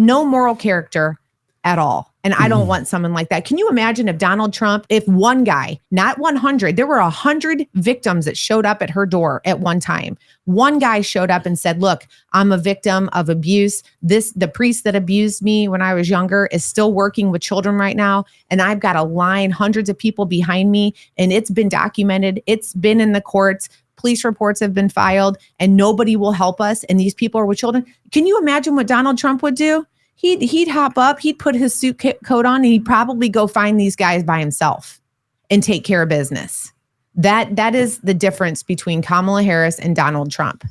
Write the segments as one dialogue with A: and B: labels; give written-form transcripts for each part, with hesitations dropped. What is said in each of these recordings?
A: no moral character at all. And I don't want someone like that. Can you imagine if Donald Trump, if one guy, not 100, there were 100 victims that showed up at her door at one time. One guy showed up and said, look, I'm a victim of abuse. The priest that abused me when I was younger is still working with children right now. And I've got a line, hundreds of people behind me, and it's been documented. It's been in the courts. Police reports have been filed, and nobody will help us. And these people are with children. Can you imagine what Donald Trump would do? He'd hop up, he'd put his suit coat on, and he'd probably go find these guys by himself and take care of business. That is the difference between Kamala Harris and Donald Trump.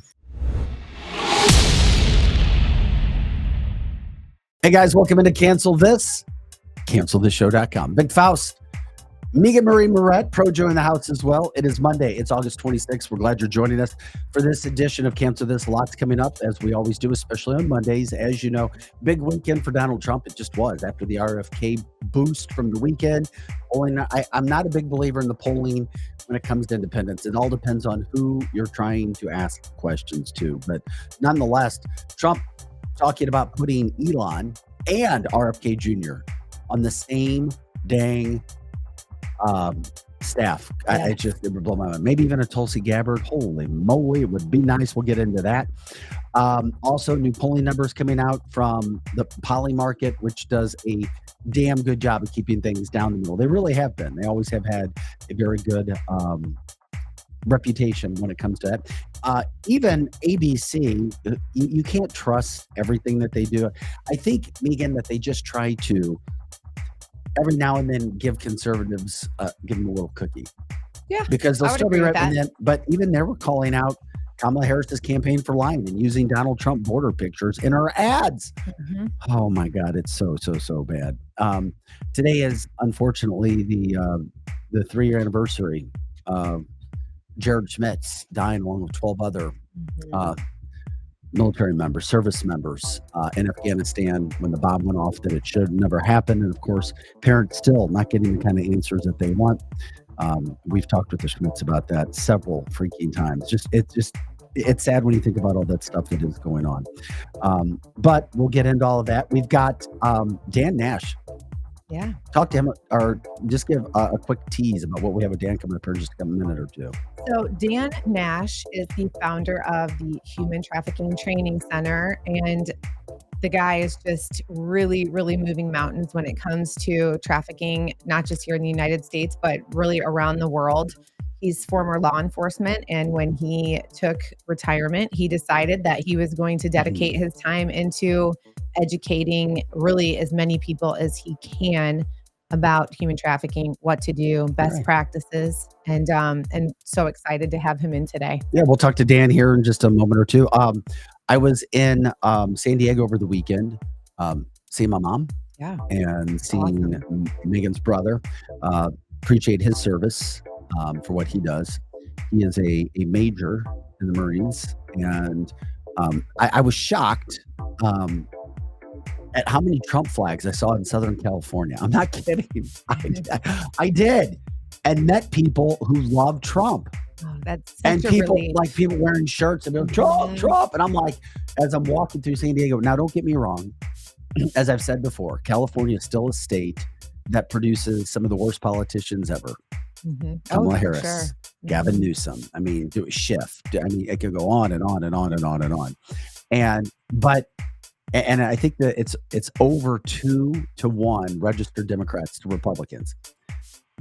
B: Hey guys, welcome into cancelthisshow.com. Big Faust, Megan Marie Moret, Projo in the house as well. It is Monday. It's August 26th. We're glad you're joining us for this edition of Cancel This. Lots coming up, as we always do, especially on Mondays. As you know, big weekend for Donald Trump. It just was after the RFK boost from the weekend. Polling, I'm not a big believer in the polling when it comes to independents. It all depends on who you're trying to ask questions to. But nonetheless, Trump talking about putting Elon and RFK Jr. on the same dang staff. Yeah. It would blow my mind. Maybe even a Tulsi Gabbard. Holy moly, it would be nice. We'll get into that. Also, new polling numbers coming out from the Poly Market, which does a damn good job of keeping things down the middle. They really have been. They always have had a very good reputation when it comes to that. Even ABC, you can't trust everything that they do. I think, Megan, that they just try to every now and then give conservatives, give them a little cookie.
A: Yeah,
B: because they'll still be right. And then, but even they were calling out Kamala Harris's campaign for lying and using Donald Trump border pictures in her ads. Mm-hmm. Oh my God, it's so bad. Today is unfortunately the 3-year anniversary of Jared Schmidt's dying along with 12 other military members, service members in Afghanistan when the bomb went off, that it should never happen. And of course, parents still not getting the kind of answers that they want. We've talked with the Schmidts about that several freaking times. It's sad when you think about all that stuff that is going on. But we'll get into all of that. We've got Dan Nash.
A: Yeah.
B: Talk to him, or just give a quick tease about what we have with Dan coming up here in just a minute or two.
A: So Dan Nash is the founder of the Human Trafficking Training Center, and the guy is just really, really moving mountains when it comes to trafficking, not just here in the United States, but really around the world. He's former law enforcement, and when he took retirement, he decided that he was going to dedicate his time into educating really as many people as he can about human trafficking, what to do, best practices, and so excited to have him in today.
B: Yeah, we'll talk to Dan here in just a moment or two. I was in San Diego over the weekend, seeing my mom, and seeing Megan's brother. Appreciate his service for what he does. He is a major in the Marines, and I was shocked at how many Trump flags I saw in Southern California. I'm not kidding. I did, and met people who love Trump.
A: Oh, that's such
B: and
A: a
B: people
A: relief.
B: Like people wearing shirts and they're Trump, and I'm like, as I'm walking through San Diego. Now, don't get me wrong. As I've said before, California is still a state that produces some of the worst politicians ever. Kamala Harris, Gavin Newsom. I mean, do a Schiff. I mean, it could go on and on and on and on and on. And I think that it's over 2-1 registered Democrats to Republicans.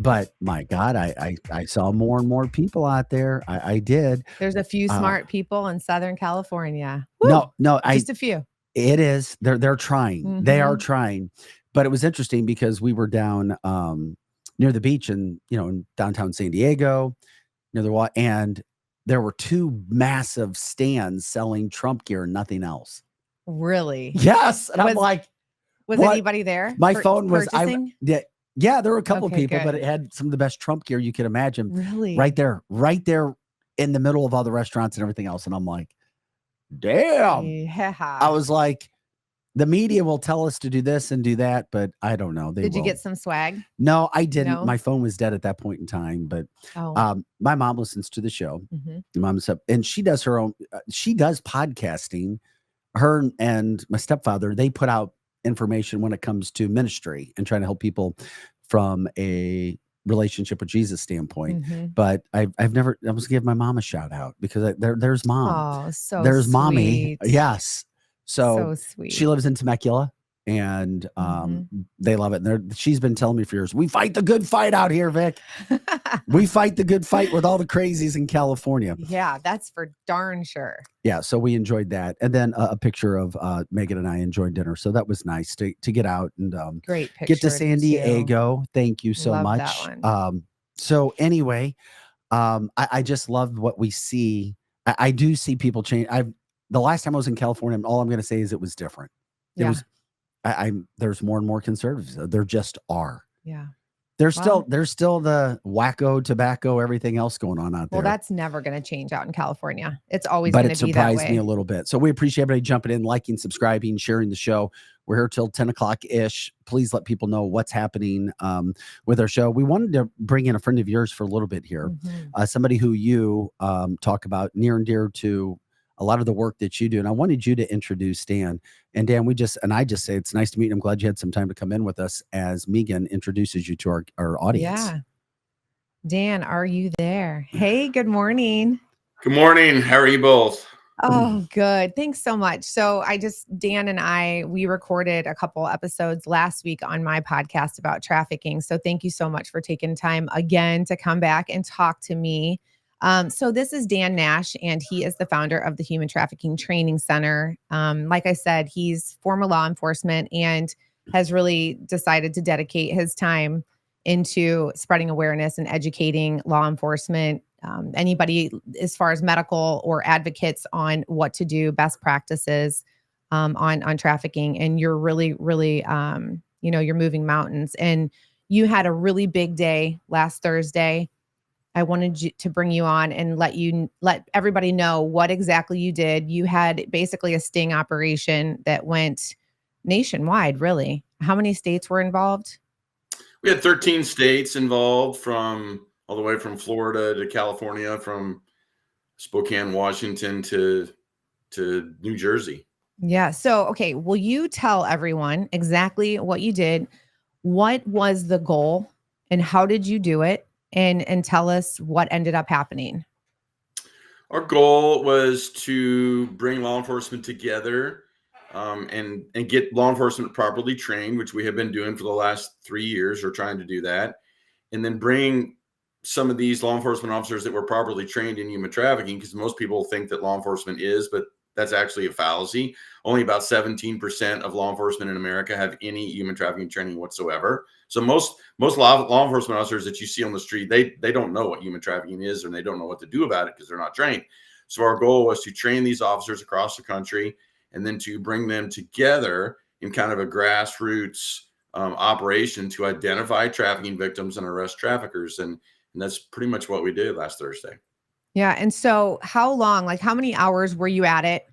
B: But my God, I saw more and more people out there. I did.
A: There's a few smart people in Southern California. Woo!
B: No,
A: just a few.
B: It is. They're trying. They are trying. But it was interesting because we were down near the beach in downtown San Diego, near the water, and there were 2 massive stands selling Trump gear and nothing else.
A: Really?
B: Yes. And I'm like,
A: was
B: what?
A: Anybody there?
B: My phone was. Yeah, there were a couple of people,
A: good.
B: but it had some of the best Trump gear you could imagine.
A: Really?
B: Right there in the middle of all the restaurants and everything else. And I'm like, damn.
A: Yeah.
B: I was like, the media will tell us to do this and do that, but I don't know.
A: Did you get some swag?
B: No, I didn't.
A: No?
B: My phone was dead at that point in time, but my mom listens to the show. Mom's up, and she does her own. She does podcasting. Her and my stepfather, they put out information when it comes to ministry and trying to help people from a relationship with Jesus standpoint. But I've never, I was give my mom a shout out because there's mom.
A: Oh, so
B: There's
A: sweet.
B: mommy. Yes. So
A: sweet.
B: she lives in Temecula. And they love it. And she's been telling me for years, we fight the good fight out here, Vic. We fight the good fight with all the crazies in California.
A: Yeah, that's for darn sure.
B: Yeah, so we enjoyed that. And then a picture of Megan and I enjoying dinner. So that was nice to get out and
A: great picture
B: get to San Diego. Thank you so
A: Love
B: much.
A: That one.
B: So anyway, I just love what we see. I do see people change. The last time I was in California, all I'm going to say is it was different. It was. There's more and more conservatives. There just are.
A: Yeah.
B: There's still the wacko, tobacco, everything else going on out there.
A: Well, that's never going to change out in California. It's always going to be that way.
B: But it surprised me a little bit. So we appreciate everybody jumping in, liking, subscribing, sharing the show. We're here till 10 o'clock ish. Please let people know what's happening with our show. We wanted to bring in a friend of yours for a little bit here. Somebody who you talk about near and dear to a lot of the work that you do. And I wanted you to introduce Dan. And Dan, I just say it's nice to meet you. I'm glad you had some time to come in with us as Megan introduces you to our audience.
A: Yeah. Dan, are you there? Hey, good morning.
C: Good morning. How are you both?
A: Oh, good. Thanks so much. So Dan and we recorded a couple episodes last week on my podcast about trafficking. So thank you so much for taking time again to come back and talk to me. So this is Dan Nash, and he is the founder of the Human Trafficking Training Center. Like I said, he's former law enforcement and has really decided to dedicate his time into spreading awareness and educating law enforcement, anybody as far as medical or advocates on what to do, best practices on trafficking. And you're really, really, you're moving mountains. And you had a really big day last Thursday. I wanted to bring you on and let everybody know what exactly you did. You had basically a sting operation that went nationwide, really. How many states were involved?
C: We had 13 states involved, from all the way from Florida to California, from Spokane, Washington to New Jersey.
A: Yeah. So, okay. Will you tell everyone exactly what you did? What was the goal and how did you do it? And tell us what ended up happening.
C: Our goal was to bring law enforcement together and get law enforcement properly trained, which we have been doing for the last 3 years, or trying to do that. And then bring some of these law enforcement officers that were properly trained in human trafficking, because most people think that law enforcement is, but that's actually a fallacy. Only about 17% of law enforcement in America have any human trafficking training whatsoever. So most law enforcement officers that you see on the street, they don't know what human trafficking is, and they don't know what to do about it because they're not trained. So our goal was to train these officers across the country, and then to bring them together in kind of a grassroots operation to identify trafficking victims and arrest traffickers. And that's pretty much what we did last Thursday.
A: Yeah. And so how long, how many hours were you at it?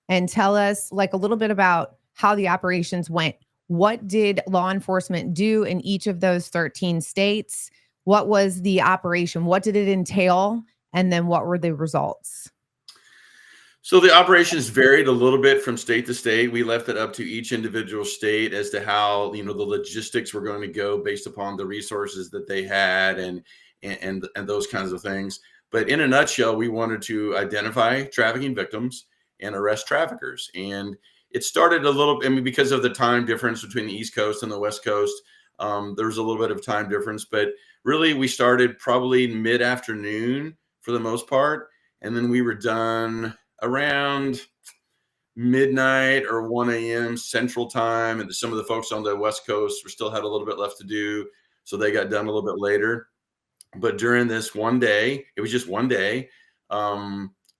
A: And tell us a little bit about how the operations went. What did law enforcement do in each of those 13 states? What was the operation? What did it entail? And then what were the results?
C: So the operations varied a little bit from state to state. We left it up to each individual state as to how, the logistics were going to go based upon the resources that they had and those kinds of things. But in a nutshell, we wanted to identify trafficking victims and arrest traffickers. And it started a little, because of the time difference between the East Coast and the West Coast, there was a little bit of time difference. But really, we started probably mid-afternoon for the most part. And then we were done around midnight or 1 a.m. Central Time. And some of the folks on the West Coast still had a little bit left to do, so they got done a little bit later. But during this one day, it was just one day,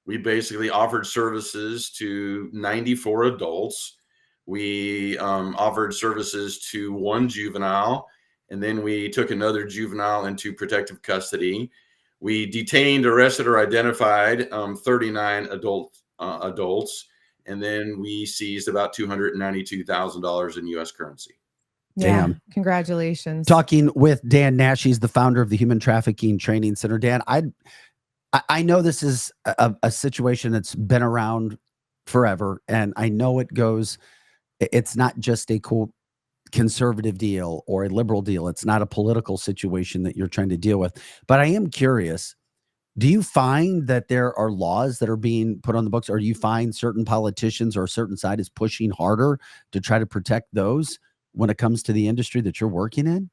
C: we basically offered services to 94 adults. We offered services to one juvenile, and then we took another juvenile into protective custody. We detained, arrested, or identified 39 adults, and then we seized about $292,000 in U.S. currency.
A: Yeah, congratulations.
B: Talking with Dan Nash, he's the founder of the Human Trafficking Training Center. Dan, I know this is a situation that's been around forever, and I know it goes It's not just a quote conservative deal or a liberal deal. It's not a political situation that you're trying to deal with. But I am curious, do you find that there are laws that are being put on the books, or do you find certain politicians or a certain side is pushing harder to try to protect those when it comes to the industry that you're working in?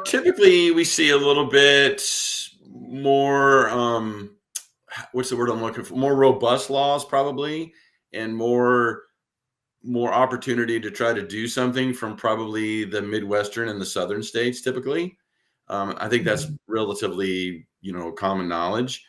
C: Typically we see a little bit more, what's the word I'm looking for? More robust laws probably, and more opportunity to try to do something from probably the Midwestern and the Southern states typically. I think that's
A: Mhm.
C: relatively, common knowledge.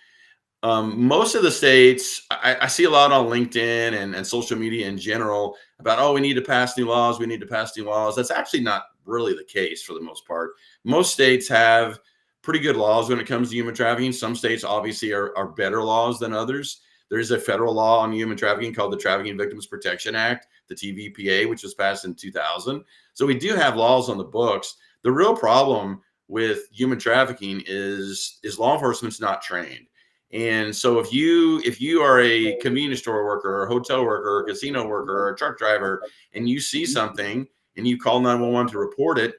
C: Most of the states, I see a lot on LinkedIn and social media in general about, oh, we need to pass new laws. We need to pass new laws. That's actually not really the case for the most part. Most states have pretty good laws when it comes to human trafficking. Some states obviously are better laws than others. There is a federal law on human trafficking called the Trafficking Victims Protection Act, the TVPA, which was passed in 2000. So we do have laws on the books. The real problem with human trafficking is law enforcement's not trained. And so if you are a convenience store worker or a hotel worker or a casino worker or a truck driver and you see something and you call 911 to report it,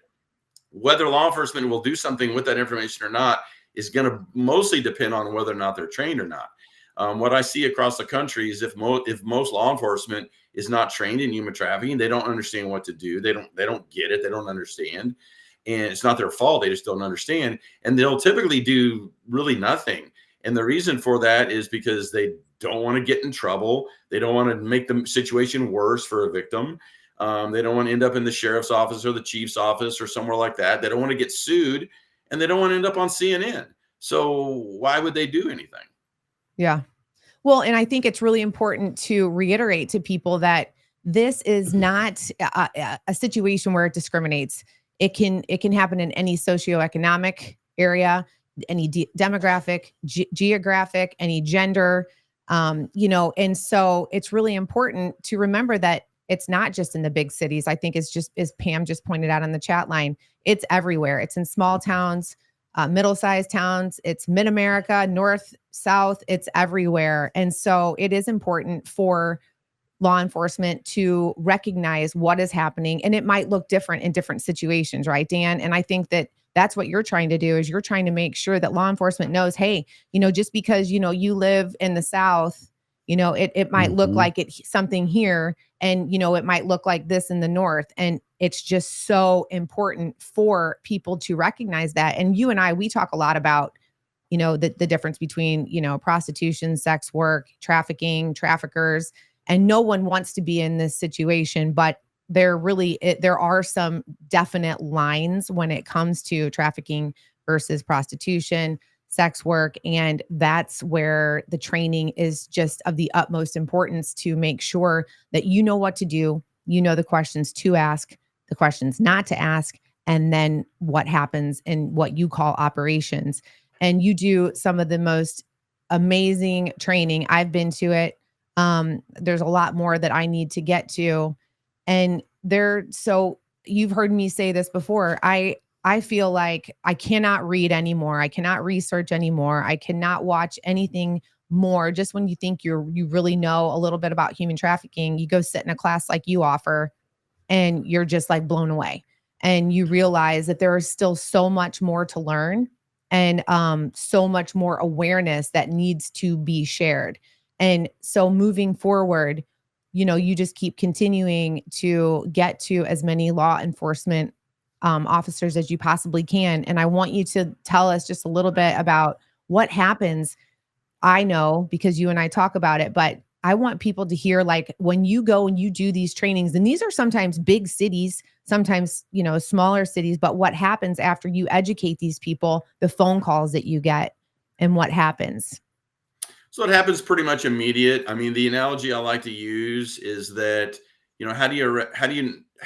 C: whether law enforcement will do something with that information or not is going to mostly depend on whether or not they're trained or not. What I see across the country is if most law enforcement is not trained in human trafficking, they don't understand what to do. They don't get it. They don't understand, and it's not their fault. They just don't understand, and they'll typically do really nothing. And the reason for that is because they don't want to get in trouble. They don't want to make the situation worse for a victim. They don't want to end up in the sheriff's office or the chief's office or somewhere like that. They don't want to get sued, and they don't want to end up on CNN. So why would they do anything?
A: Yeah. Well, and I think it's really important to reiterate to people that this is not a situation where it discriminates. It can happen in any socioeconomic area, any demographic, geographic, any gender, and so it's really important to remember that it's not just in the big cities. I think it's just, as Pam just pointed out on the chat line, it's everywhere. It's in small towns, middle-sized towns, it's mid-America, north, south, it's everywhere. And so it is important for law enforcement to recognize what is happening, and it might look different in different situations, right, Dan? And I think that that's what you're trying to do, is you're trying to make sure that law enforcement knows, hey, just because you live in the South, it might look
B: Mhm.
A: like something here, and it might look like this in the North, and it's just so important for people to recognize that. And you and I, we talk a lot about the difference between prostitution, sex work, trafficking, traffickers, and no one wants to be in this situation. But there are some definite lines when it comes to trafficking versus prostitution, sex work, and that's where the training is just of the utmost importance, to make sure that you know what to do, the questions to ask, the questions not to ask, and then what happens in what you call operations. And you do some of the most amazing training. I've been to it. There's a lot more that I need to get to. And so you've heard me say this before. I feel like I cannot read anymore. I cannot research anymore. I cannot watch anything more. Just when you think you really know a little bit about human trafficking, you go sit in a class like you offer, and you're just like blown away. And you realize that there is still so much more to learn, and so much more awareness that needs to be shared. And so moving forward, you just keep continuing to get to as many law enforcement officers as you possibly can. And I want you to tell us just a little bit about what happens. I know because you and I talk about it, but I want people to hear, like, when you go and you do these trainings, and these are sometimes big cities, sometimes, smaller cities, but what happens after you educate these people, the phone calls that you get, and what happens.
C: So it happens pretty much immediate. I mean, the analogy I like to use is that, how do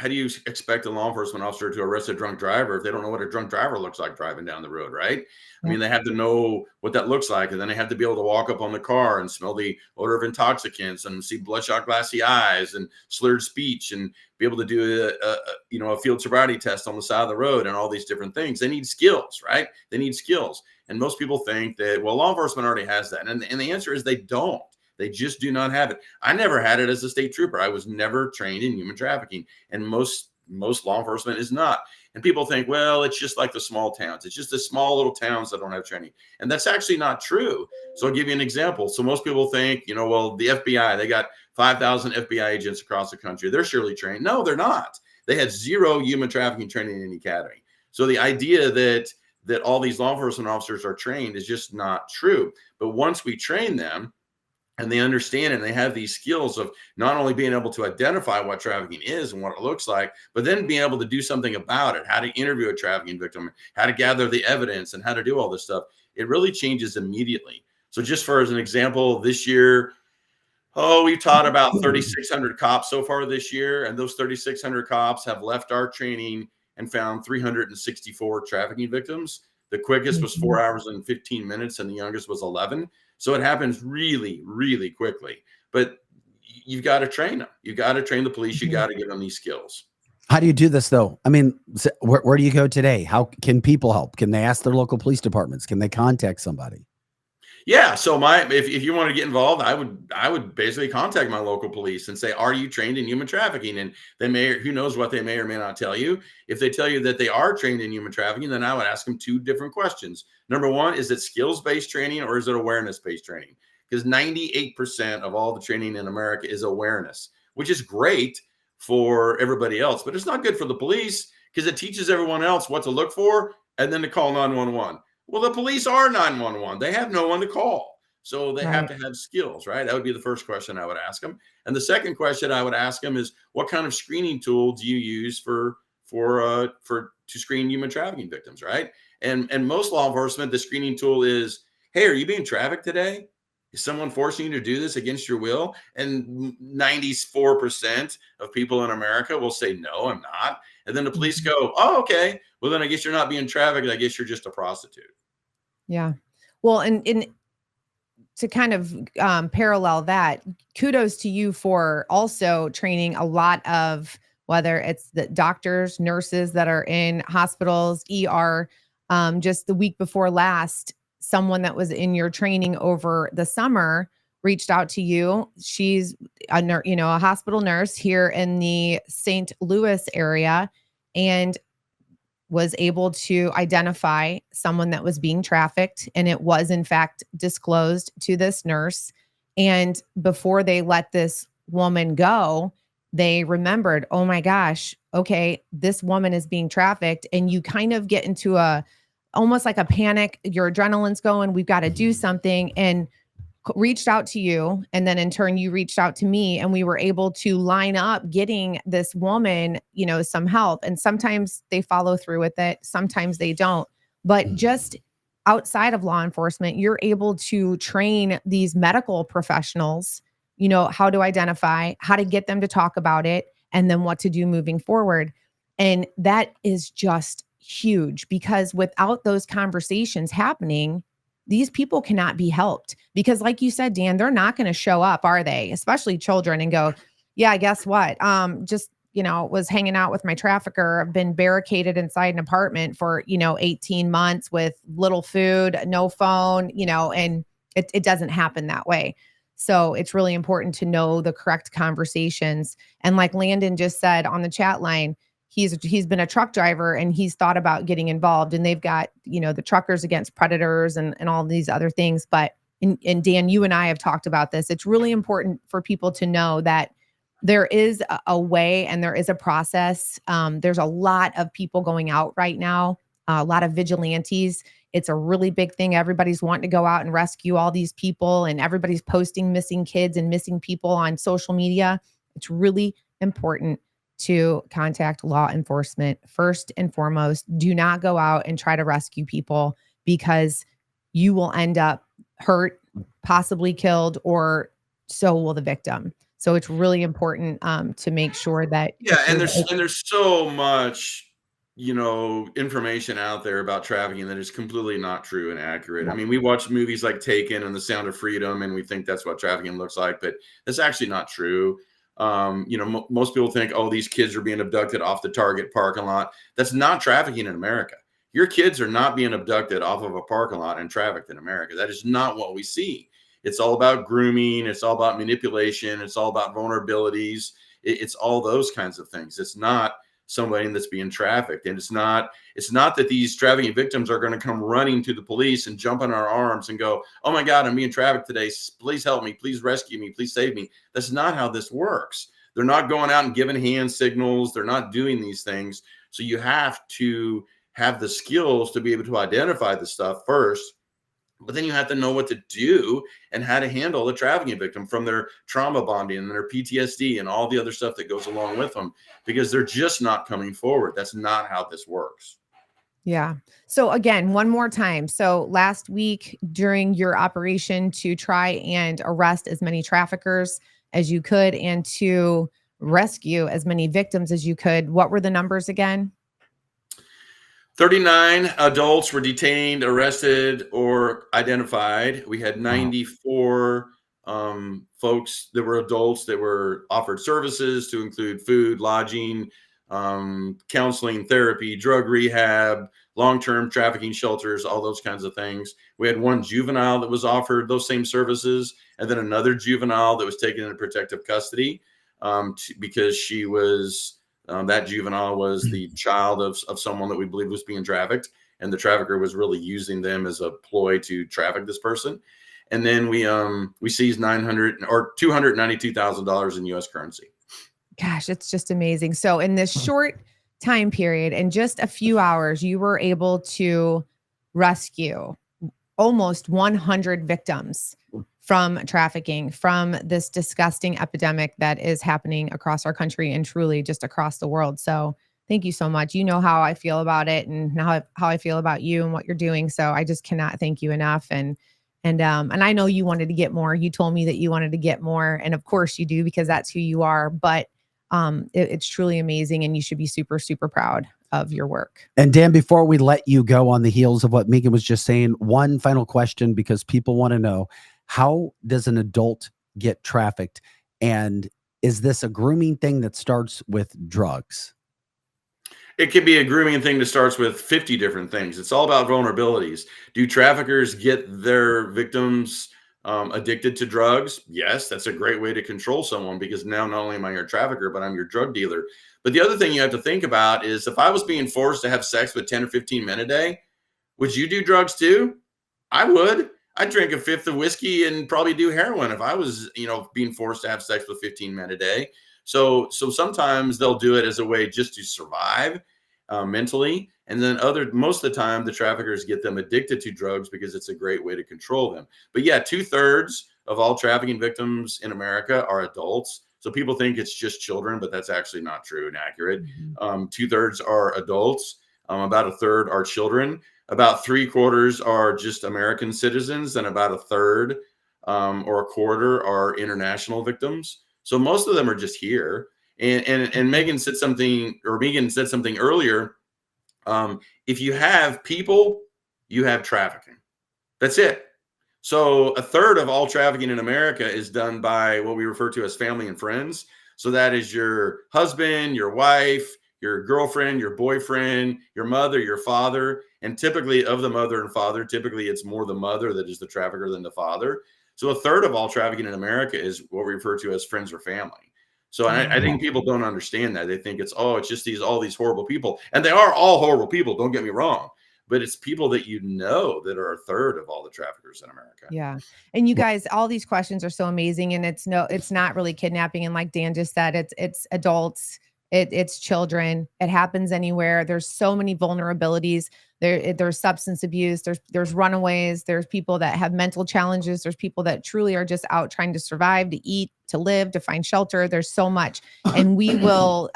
C: you expect a law enforcement officer to arrest a drunk driver if they don't know what a drunk driver looks like driving down the road, right? I
A: Yeah.
C: mean, they have to know what that looks like, and then they have to be able to walk up on the car and smell the odor of intoxicants and see bloodshot, glassy eyes and slurred speech, and be able to do a field sobriety test on the side of the road and all these different things. They need skills, right? They need skills. And most people think that, well, law enforcement already has that. And the answer is they don't. They just do not have it. I never had it as a state trooper. I was never trained in human trafficking, and most law enforcement is not. And people think, well, it's just like the small towns. It's just the small little towns that don't have training. And that's actually not true. So I'll give you an example. So most people think, well, the FBI, they got 5,000 FBI agents across the country. They're surely trained. No, they're not. They had zero human trafficking training in any academy. So the idea that all these law enforcement officers are trained is just not true. But once we train them, and they understand and they have these skills of not only being able to identify what trafficking is and what it looks like, but then being able to do something about it, how to interview a trafficking victim, how to gather the evidence, and how to do all this stuff. It really changes immediately. So just for as an example, this year, we've taught about 3,600 cops so far this year. And those 3,600 cops have left our training and found 364 trafficking victims. The quickest was 4 hours and 15 minutes, and the youngest was 11. So it happens really, really quickly. But you've got to train them. You've got to train the police. You got to give them these skills.
B: How do you do this, though? I mean, where do you go today? How can people help? Can they ask their local police departments? Can they contact somebody?
C: Yeah. So if you want to get involved, I would basically contact my local police and say, are you trained in human trafficking? And who knows what they may or may not tell you. If they tell you that they are trained in human trafficking, then I would ask them 2 different questions. Number one, is it skills-based training or is it awareness-based training? Because 98% of all the training in America is awareness, which is great for everybody else, but it's not good for the police because it teaches everyone else what to look for and then to call 911. Well, the police are 911. They have no one to call. So they have to have skills, right? That would be the first question I would ask them. And the second question I would ask them is, what kind of screening tool do you use to screen human trafficking victims, right? And most law enforcement, the screening tool is, hey, are you being trafficked today? Is someone forcing you to do this against your will? And 94% of people in America will say, no, I'm not. And then the police go, oh, okay. Well, then I guess you're not being trafficked. I guess you're just a prostitute.
A: Yeah. Well, and to kind of parallel that, kudos to you for also training a lot of, whether it's the doctors, nurses that are in hospitals, ER. Just the week before last, someone that was in your training over the summer reached out to you. She's a hospital nurse here in the St. Louis area, and was able to identify someone that was being trafficked. And it was in fact disclosed to this nurse. And before they let this woman go, they remembered, oh my gosh, okay, this woman is being trafficked. And you kind of get into almost like a panic. Your adrenaline's going, we've got to do something. And reached out to you. And then in turn, you reached out to me, and we were able to line up getting this woman, some help. And sometimes they follow through with it. Sometimes they don't. But just outside of law enforcement, you're able to train these medical professionals, how to identify, how to get them to talk about it, and then what to do moving forward. And that is just huge, because without those conversations happening, these people cannot be helped. Because like you said, Dan, they're not going to show up, are they? Especially children, and go, yeah, guess what? Was hanging out with my trafficker. I've been barricaded inside an apartment for, 18 months with little food, no phone, and it doesn't happen that way. So it's really important to know the correct conversations. And like Landon just said on the chat line, he's been a truck driver, and he's thought about getting involved, and they've got, the Truckers Against Predators and all these other things. But, and Dan, you and I have talked about this. It's really important for people to know that there is a way and there is a process. There's a lot of people going out right now, a lot of vigilantes. It's a really big thing. Everybody's wanting to go out and rescue all these people, and everybody's posting missing kids and missing people on social media. It's really important to contact law enforcement first and foremost. Do not go out and try to rescue people, because you will end up hurt, possibly killed, or so will the victim. So it's really important to make sure that.
C: Yeah. And there's so much, information out there about trafficking that is completely not true and accurate. I mean, we watch movies like Taken and The Sound of Freedom, and we think that's what trafficking looks like, but that's actually not true. Most people think, oh, these kids are being abducted off the Target parking lot. That's not trafficking in America. Your kids are not being abducted off of a parking lot and trafficked in America. That is not what we see. It's all about grooming. It's all about manipulation. It's all about vulnerabilities. It's all those kinds of things. It's not somebody that's being trafficked. And it's not that these trafficking victims are going to come running to the police and jump in our arms and go, oh my God, I'm being trafficked today. Please help me. Please rescue me. Please save me. That's not how this works. They're not going out and giving hand signals. They're not doing these things. So you have to have the skills to be able to identify the stuff first, but then you have to know what to do and how to handle a trafficking victim, from their trauma bonding and their PTSD and all the other stuff that goes along with them, because they're just not coming forward. That's not how this works.
A: Yeah. So again, one more time. So last week during your operation to try and arrest as many traffickers as you could and to rescue as many victims as you could, what were the numbers again?
C: 39 adults were detained, arrested, or identified. We had 94 folks that were adults that were offered services to include food, lodging, counseling, therapy, drug rehab, long-term trafficking shelters, all those kinds of things. We had one juvenile that was offered those same services, and then another juvenile that was taken into protective custody because she was that juvenile was the child of someone that we believe was being trafficked, and the trafficker was really using them as a ploy to traffic this person. And then we seized $292,000 in U.S. currency.
A: Gosh, it's just amazing. So in this short time period, in just a few hours, you were able to rescue almost 100 victims from trafficking, from this disgusting epidemic that is happening across our country and truly just across the world. So thank you so much. You know how I feel about it and how I feel about you and what you're doing. So I just cannot thank you enough. And I know you wanted to get more. You told me that you wanted to get more. And of course you do, because that's who you are. But it's truly amazing. And you should be super, super proud of your work.
B: And Dan, before we let you go on the heels of what Megan was just saying, one final question, because people want to know, how does an adult get trafficked? And is this a grooming thing that starts with drugs?
C: It could be a grooming thing that starts with 50 different things. It's all about vulnerabilities. Do traffickers get their victims addicted to drugs? Yes, that's a great way to control someone, because now not only am I your trafficker, but I'm your drug dealer. But the other thing you have to think about is, if I was being forced to have sex with 10 or 15 men a day, would you do drugs too? I would. I'd drink a fifth of whiskey and probably do heroin if I was, being forced to have sex with 15 men a day. So sometimes they'll do it as a way just to survive mentally. And then most of the time, the traffickers get them addicted to drugs because it's a great way to control them. But yeah, 2/3 of all trafficking victims in America are adults. So people think it's just children, but that's actually not true and accurate. 2/3 are adults. About 1/3 are children. About 3/4 are just American citizens, and about 1/3 or 1/4 are international victims. So most of them are just here. And Megan said something earlier. If you have people, you have trafficking. That's it. So 1/3 of all trafficking in America is done by what we refer to as family and friends. So that is your husband, your wife, your girlfriend, your boyfriend, your mother, your father. And typically of the mother and father, typically it's more the mother that is the trafficker than the father. So 1/3 of all trafficking in America is what we refer to as friends or family. So I think people don't understand that. They think it's just all these horrible people. And they are all horrible people, don't get me wrong. But it's people that that are 1/3 of all the traffickers in America.
A: Yeah. And you guys, all these questions are so amazing. And it's not really kidnapping. And like Dan just said, it's adults. It's children. It happens anywhere. There's so many vulnerabilities. There's substance abuse. There's runaways. There's people that have mental challenges. There's people that truly are just out trying to survive, to eat, to live, to find shelter. There's so much. And we will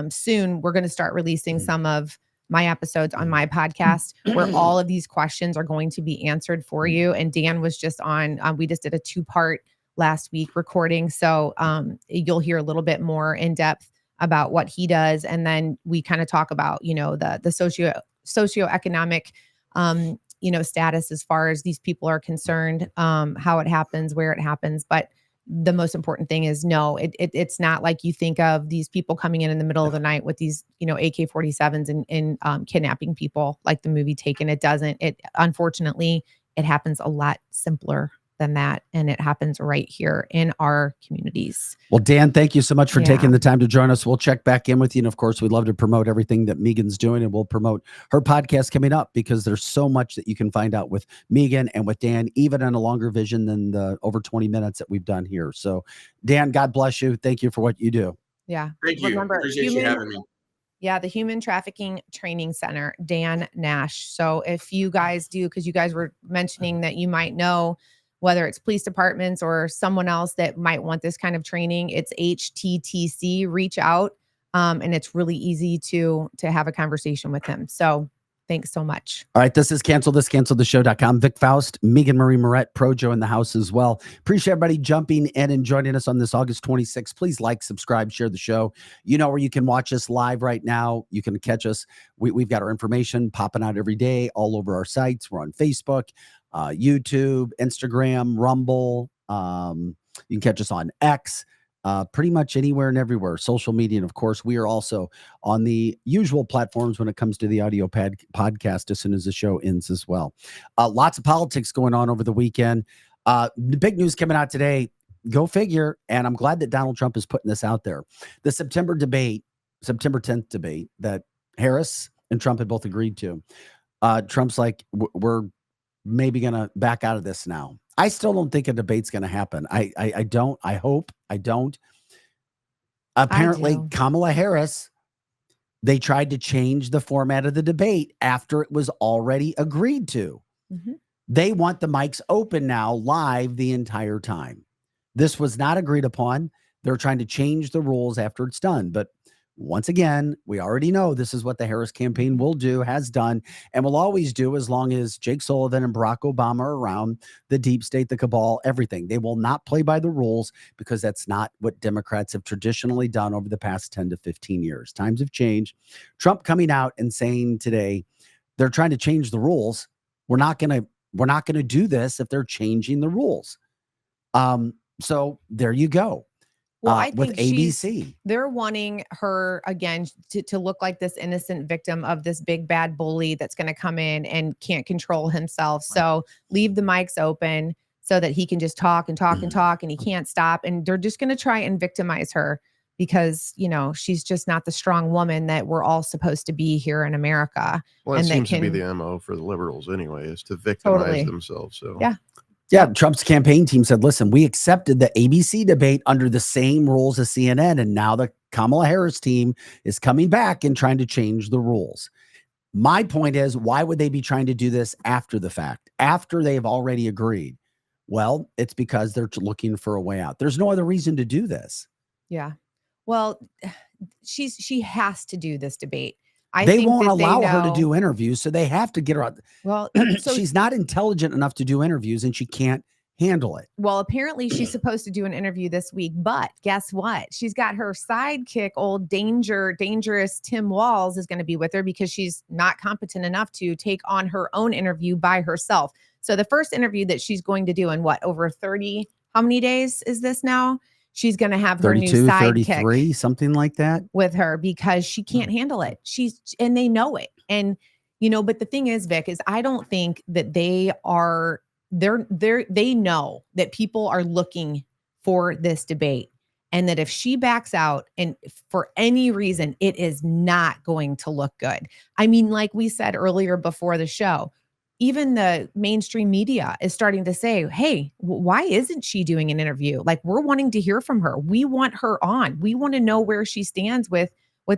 A: soon, we're going to start releasing some of my episodes on my podcast where all of these questions are going to be answered for you. And Dan was just on, we just did a 2-part last week recording. So you'll hear a little bit more in depth about what he does. And then we kind of talk about, the socioeconomic, status as far as these people are concerned, how it happens, where it happens. But the most important thing is, no, it's not like you think of these people coming in the middle of the night with these, AK-47s and kidnapping people like the movie Taken. It doesn't. Unfortunately, it happens a lot simpler than that. And it happens right here in our communities.
B: Well, Dan, thank you so much for taking the time to join us. We'll check back in with you. And of course, we'd love to promote everything that Megan's doing, and we'll promote her podcast coming up, because there's so much that you can find out with Megan and with Dan, even on a longer vision than the over 20 minutes that we've done here. So Dan, God bless you. Thank you for what you do.
A: Yeah.
C: Thank you.
A: Remember,
C: Appreciate you having me.
A: Yeah, the Human Trafficking Training Center, Dan Nash. So if you guys do, because you guys were mentioning that you might know whether it's police departments or someone else that might want this kind of training, it's HTTC. Reach out, and it's really easy to have a conversation with him. So thanks so much.
B: All right, this is cancelthisscanceltheshow.com. Vic Faust, Megan Marie Moret, Projo in the house as well. Appreciate everybody jumping in and joining us on this August 26th. Please like, subscribe, share the show. You know where you can watch us live right now. You can catch us. We've got our information popping out every day all over our sites. We're on Facebook, YouTube, Instagram, Rumble. You can catch us on X. Pretty much anywhere and everywhere, social media. And of course, we are also on the usual platforms when it comes to the audio podcast as soon as the show ends as well. Lots of politics going on over the weekend. The big news coming out today, go figure. And I'm glad that Donald Trump is putting this out there. The September 10th debate that Harris and Trump had both agreed to. Trump's like, we're maybe going to back out of this now. I still don't think a debate's going to happen. I don't. I hope. I don't. Apparently, Kamala Harris, they tried to change the format of the debate after it was already agreed to. Mm-hmm. They want the mics open now, live the entire time. This was not agreed upon. They're trying to change the rules after it's done. But once again, we already know this is what the Harris campaign will do, has done, and will always do as long as Jake Sullivan and Barack Obama are around, the deep state, the cabal, everything. They will not play by the rules, because that's not what Democrats have traditionally done over the past 10 to 15 years. Times have changed. Trump coming out and saying today they're trying to change the rules. We're not going to do this if they're changing the rules. So there you go.
A: Well, I
B: with
A: think
B: ABC,
A: they're wanting her again to look like this innocent victim of this big bad bully that's going to come in and can't control himself. Right. So leave the mics open so that he can just talk and talk and talk, and he can't stop. And they're just going to try and victimize her because, you know, she's just not the strong woman that we're all supposed to be here in America.
D: Well, it seems to be the MO for the liberals anyway, is to victimize themselves. So
B: yeah, Trump's campaign team said, listen, we accepted the ABC debate under the same rules as CNN, and now the Kamala Harris team is coming back and trying to change the rules. My point is, why would they be trying to do this after the fact, after they've already agreed? Well, it's because they're looking for a way out. There's no other reason to do this.
A: Yeah. Well, she has to do this debate.
B: They won't allow her to do interviews, so they have to get her out.
A: Well, so
B: she's not intelligent enough to do interviews, and she can't handle it.
A: Well, apparently she's supposed to do an interview this week, but guess what? She's got her sidekick, old dangerous Tim Walz is going to be with her because she's not competent enough to take on her own interview by herself. So the first interview that she's going to do in over 30, how many days is this now? She's going to have her new sidekick,
B: 33, something like that,
A: with her because she can't handle it. And they know it. And, you know, but the thing is, Vic, is I don't think that they know that people are looking for this debate, and that if she backs out and for any reason, it is not going to look good. I mean, like we said earlier before the show, even the mainstream media is starting to say, hey, why isn't she doing an interview? Like, we're wanting to hear from her. We want her on. We want to know where she stands with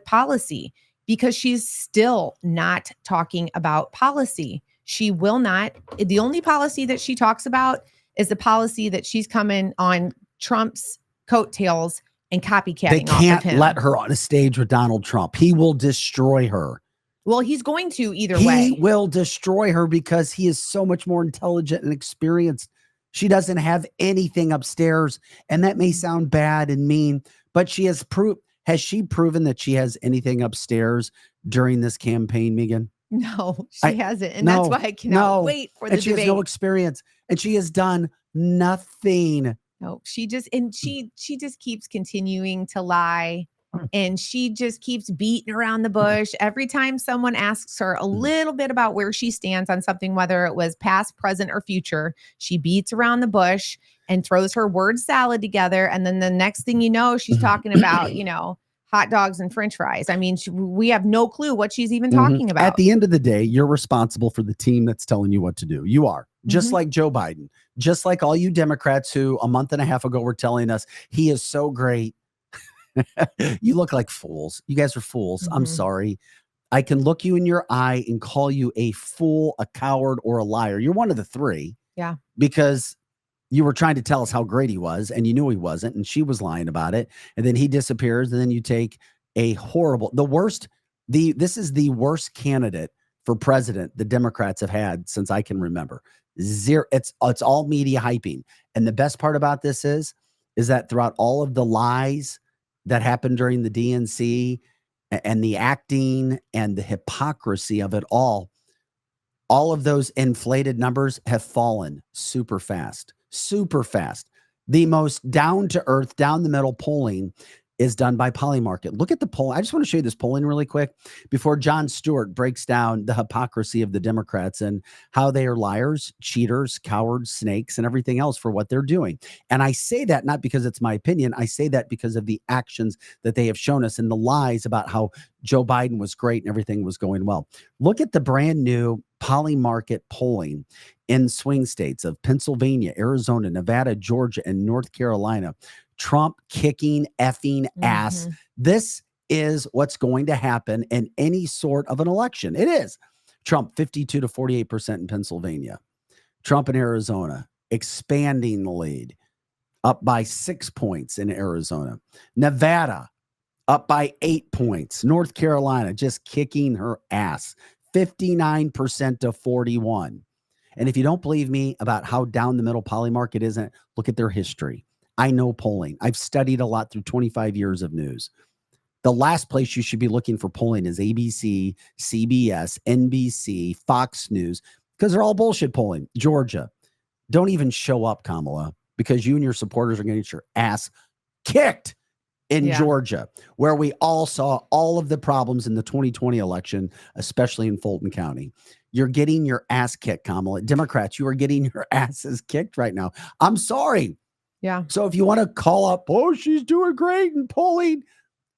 A: policy, because she's still not talking about policy. She will not. The only policy that she talks about is the policy that she's coming on Trump's coattails and copycatting.
B: They can't let her on a stage with Donald Trump. He will destroy her.
A: Well, he's going to either way.
B: He will destroy her because he is so much more intelligent and experienced. She doesn't have anything upstairs. And that may sound bad and mean, but she has she proven that she has anything upstairs during this campaign, Megan?
A: No, she hasn't. And that's why I cannot wait for the debate.
B: She has no experience, and she has done nothing.
A: No, she just keeps continuing to lie And she just keeps beating around the bush. Every time someone asks her a little bit about where she stands on something, whether it was past, present, or future, she beats around the bush and throws her word salad together. And then the next thing you know, she's talking about, hot dogs and French fries. I mean, we have no clue what she's even talking about.
B: At the end of the day, you're responsible for the team that's telling you what to do. You are. Just like Joe Biden, just like all you Democrats who a month and a half ago were telling us he is so great. You look like fools. You guys are fools. I'm sorry. I can look you in your eye and call you a fool, a coward, or a liar. You're one of the three. Yeah. Because you were trying to tell us how great he was and you knew he wasn't, and she was lying about it. And then he disappears, and then you take a horrible, this is the worst candidate for president the Democrats have had since I can remember. Zero. It's all media hyping. And the best part about this is that throughout all of the lies that happened during the DNC and the acting and the hypocrisy of it all of those inflated numbers have fallen super fast. The most down to earth, down the middle polling is done by Polymarket. Look at the poll. I just want to show you this polling really quick before Jon Stewart breaks down the hypocrisy of the Democrats and how they are liars, cheaters, cowards, snakes, and everything else for what they're doing. And I say that not because it's my opinion. I say that because of the actions that they have shown us and the lies about how Joe Biden was great and everything was going well. Look at the brand new Polymarket polling in swing states of Pennsylvania, Arizona, Nevada, Georgia, and North Carolina. Trump kicking effing ass. This is what's going to happen in any sort of an election. It is. Trump 52 to 48% in Pennsylvania. Trump in Arizona expanding the lead, up by 6 points in Arizona. Nevada up by 8 points. North Carolina just kicking her ass, 59% to 41%. And if you don't believe me about how down the middle Polymarket isn't, look at their history. I know polling. I've studied a lot through 25 years of news. The last place you should be looking for polling is ABC, CBS, NBC, Fox News, because they're all bullshit polling. Georgia, don't even show up, Kamala, because you and your supporters are going to get your ass kicked in Georgia, where we all saw all of the problems in the 2020 election, especially in Fulton County. You're getting your ass kicked, Kamala. Democrats, you are getting your asses kicked right now. I'm sorry. Yeah. So if you want to call up, oh, she's doing great in polling,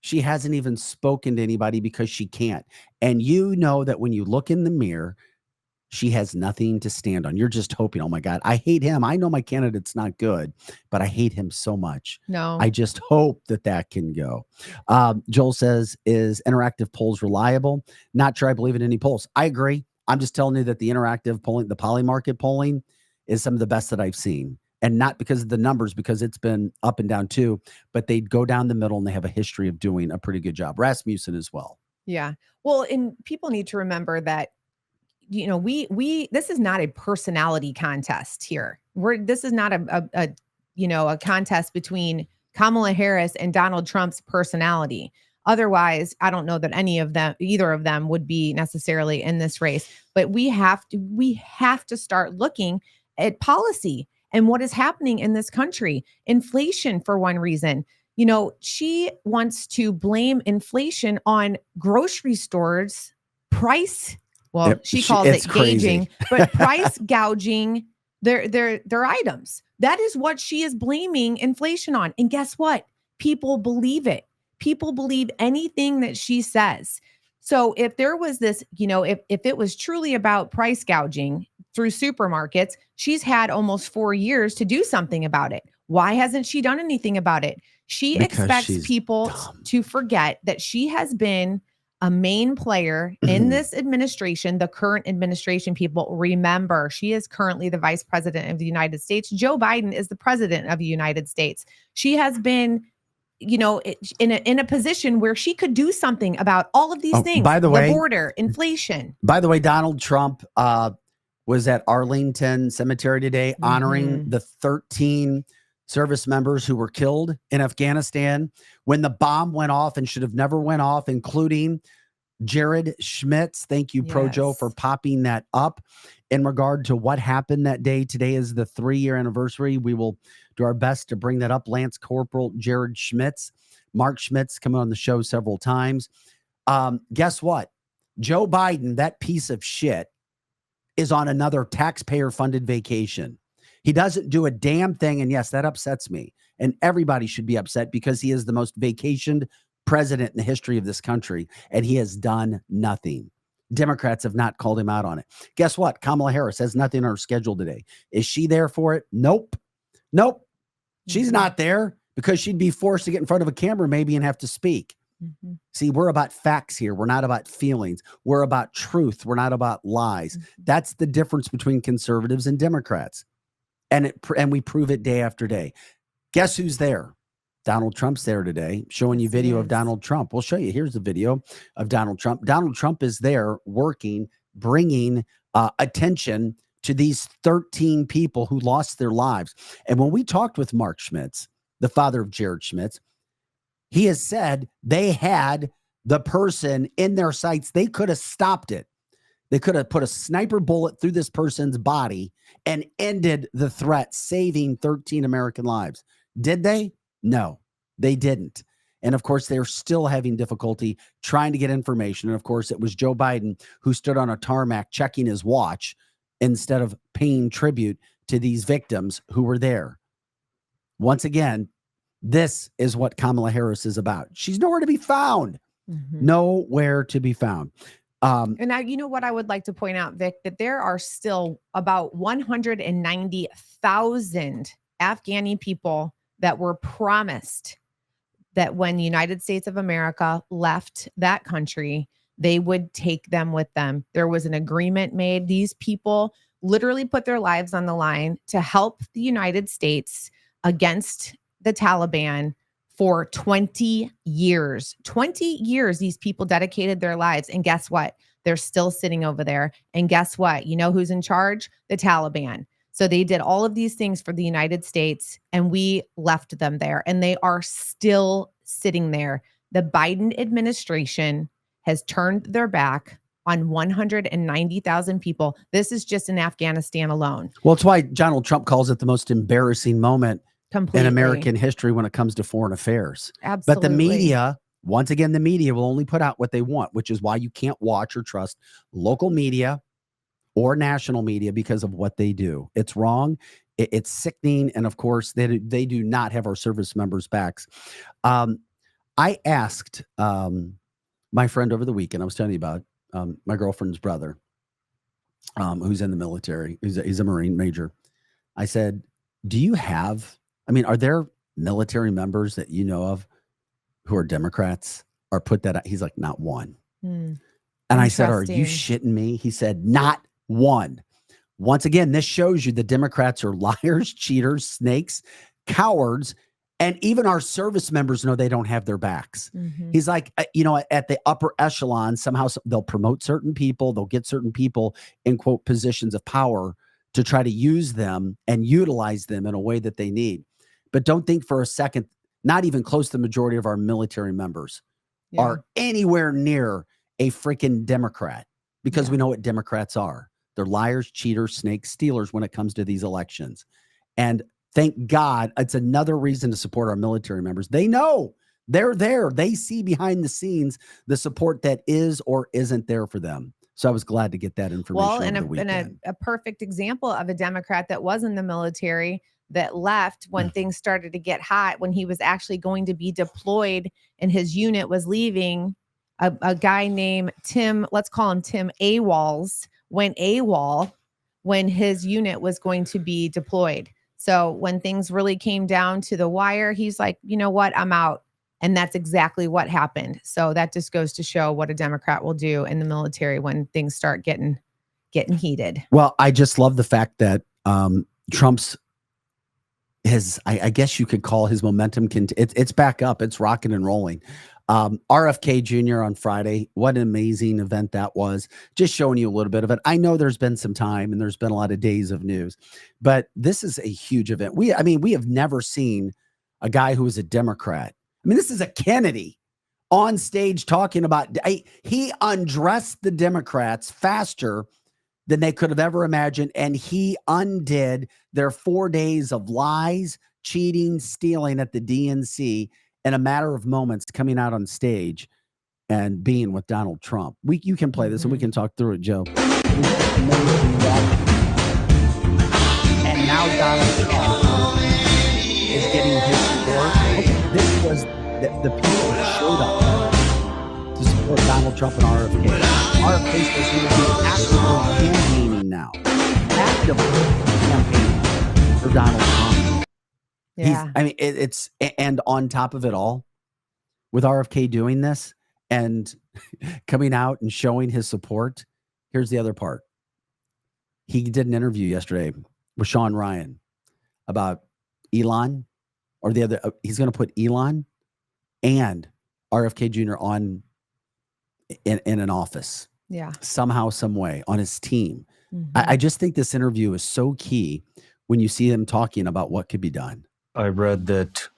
B: she hasn't even spoken to anybody because she can't. And you know that when you look in the mirror, she has nothing to stand on. You're just hoping, oh my God, I hate him. I know my candidate's not good, but I hate him so much. No. I just hope that can go. Joel says, is interactive polls reliable? Not sure I believe in any polls. I agree. I'm just telling you that the interactive polling, the Polymarket polling, is some of the best that I've seen. And not because of the numbers, because it's been up and down too, but they go down the middle and they have a history of doing a pretty good job. Rasmussen as well. Yeah. Well, and people need to remember that, this is not a personality contest here. This is not a contest between Kamala Harris and Donald Trump's personality. Otherwise, I don't know that either of them would be necessarily in this race, but we have to start looking at policy and what is happening in this country. Inflation, for one reason. She wants to blame inflation on grocery stores price. Well, she calls it gauging, but price gouging their items. That is what she is blaming inflation on. And guess what? People believe it. People believe anything that she says. So if there was this, if it was truly about price gouging through supermarkets, she's had almost 4 years to do something about it. Why hasn't she done anything about it? She expects people to forget that she has been a main player in this administration, the current administration. People remember, she is currently the vice president of the United States. Joe Biden is the president of the United States. She has been, in a position where she could do something about all of these things. By the way, border, inflation. By the way, Donald Trump was at Arlington Cemetery today honoring the 13 service members who were killed in Afghanistan when the bomb went off and should have never went off, including Jared Schmidt. Thank you, Projo, for popping that up in regard to what happened that day. Today is the 3-year anniversary. We will do our best to bring that up. Lance Corporal Jared Schmidt. Mark Schmidt's come on the show several times. Guess what? Joe Biden, that piece of shit, is on another taxpayer-funded vacation. He doesn't do a damn thing, and yes, that upsets me. And everybody should be upset because he is the most vacationed president in the history of this country, and he has done nothing. Democrats have not called him out on it. Guess what? Kamala Harris has nothing on her schedule today. Is she there for it? Nope. She's not there because she'd be forced to get in front of a camera maybe and have to speak.
A: Mm-hmm.
B: See, we're about facts here. We're not about feelings. We're about truth. We're not about lies.
A: Mm-hmm.
B: That's the difference between conservatives and Democrats. And we prove it day after day. Guess who's there? Donald Trump's there today, showing you video of Donald Trump. We'll show you. Here's the video of Donald Trump. Donald Trump is there working, bringing attention to these 13 people who lost their lives. And when we talked with Mark Schmitz, the father of Jared Schmidt, he has said they had the person in their sights. They could have stopped it. They could have put a sniper bullet through this person's body and ended the threat, saving 13 American lives. Did they? No, they didn't. And of course, they're still having difficulty trying to get information. And of course, it was Joe Biden who stood on a tarmac checking his watch instead of paying tribute to these victims who were there. Once again, this is what Kamala Harris is about. She's nowhere to be found.
A: Mm-hmm.
B: Nowhere to be found.
A: And now, you know what I would like to point out, Vic, that there are still about 190,000 Afghani people that were promised that when the United States of America left that country, they would take them with them. There was an agreement made. These people literally put their lives on the line to help the United States against the Taliban for 20 years. 20 years, these people dedicated their lives. And guess what? They're still sitting over there. And guess what? You know who's in charge? The Taliban. So they did all of these things for the United States, and we left them there. And they are still sitting there. The Biden administration has turned their back on 190,000 people. This is just in Afghanistan alone.
B: Well, it's why Donald Trump calls it the most embarrassing moment
A: Completely.
B: in American history when it comes to foreign affairs.
A: Absolutely.
B: But the media, once again, the media will only put out what they want, which is why you can't watch or trust local media or national media because of what they do. It's wrong. It's sickening. And of course, they do not have our service members' backs. I asked my friend over the weekend, I was telling you about my girlfriend's brother, who's in the military. He's a Marine major. I said, are there military members that you know of who are Democrats or put that out? He's like, not one. And I said, are you shitting me? He said, not one. Once again, this shows you the Democrats are liars, cheaters, snakes, cowards, and even our service members know they don't have their backs. Mm-hmm. He's like, at the upper echelon, somehow they'll promote certain people, they'll get certain people in, quote, positions of power to try to use them and utilize them in a way that they need. But don't think for a second, not even close to the majority of our military members are anywhere near a freaking Democrat, because we know what Democrats are. They're liars, cheaters, snakes, stealers when it comes to these elections. And thank God, it's another reason to support our military members. They know they're there. They see behind the scenes the support that is or isn't there for them. So I was glad to get that information.
A: Well, and a perfect example of a Democrat that was in the military that left when things started to get hot, when he was actually going to be deployed and his unit was leaving, a guy named Tim, let's call him Tim AWOLs, went AWOL when his unit was going to be deployed. So when things really came down to the wire, he's like, you know what, I'm out. And that's exactly what happened. So that just goes to show what a Democrat will do in the military when things start getting heated. Well,
B: I just love the fact that Trump's I guess you could call his momentum. It's back up. It's rocking and rolling. RFK Jr. on Friday. What an amazing event that was. Just showing you a little bit of it. I know there's been some time and there's been a lot of days of news, but this is a huge event. We have never seen a guy who is a Democrat. This is a Kennedy on stage talking about, he undressed the Democrats faster than they could have ever imagined. And he undid their 4 days of lies, cheating, stealing at the DNC. in a matter of moments coming out on stage and being with Donald Trump. You can play this and we can talk through it, Joe. And now Donald Trump is getting his support. Okay, this was the people that showed up to support Donald Trump and RFK. RFK says he will be actively campaigning now. Actively campaigning for Donald Trump.
A: Yeah.
B: It's and on top of it all, with RFK doing this and coming out and showing his support, here's the other part. He did an interview yesterday with Sean Ryan about Elon, or the other. He's going to put Elon and RFK Jr. on in an office.
A: Yeah.
B: Somehow, some way on his team.
A: Mm-hmm.
B: I just think this interview is so key when you see him talking about what could be done.
E: I read that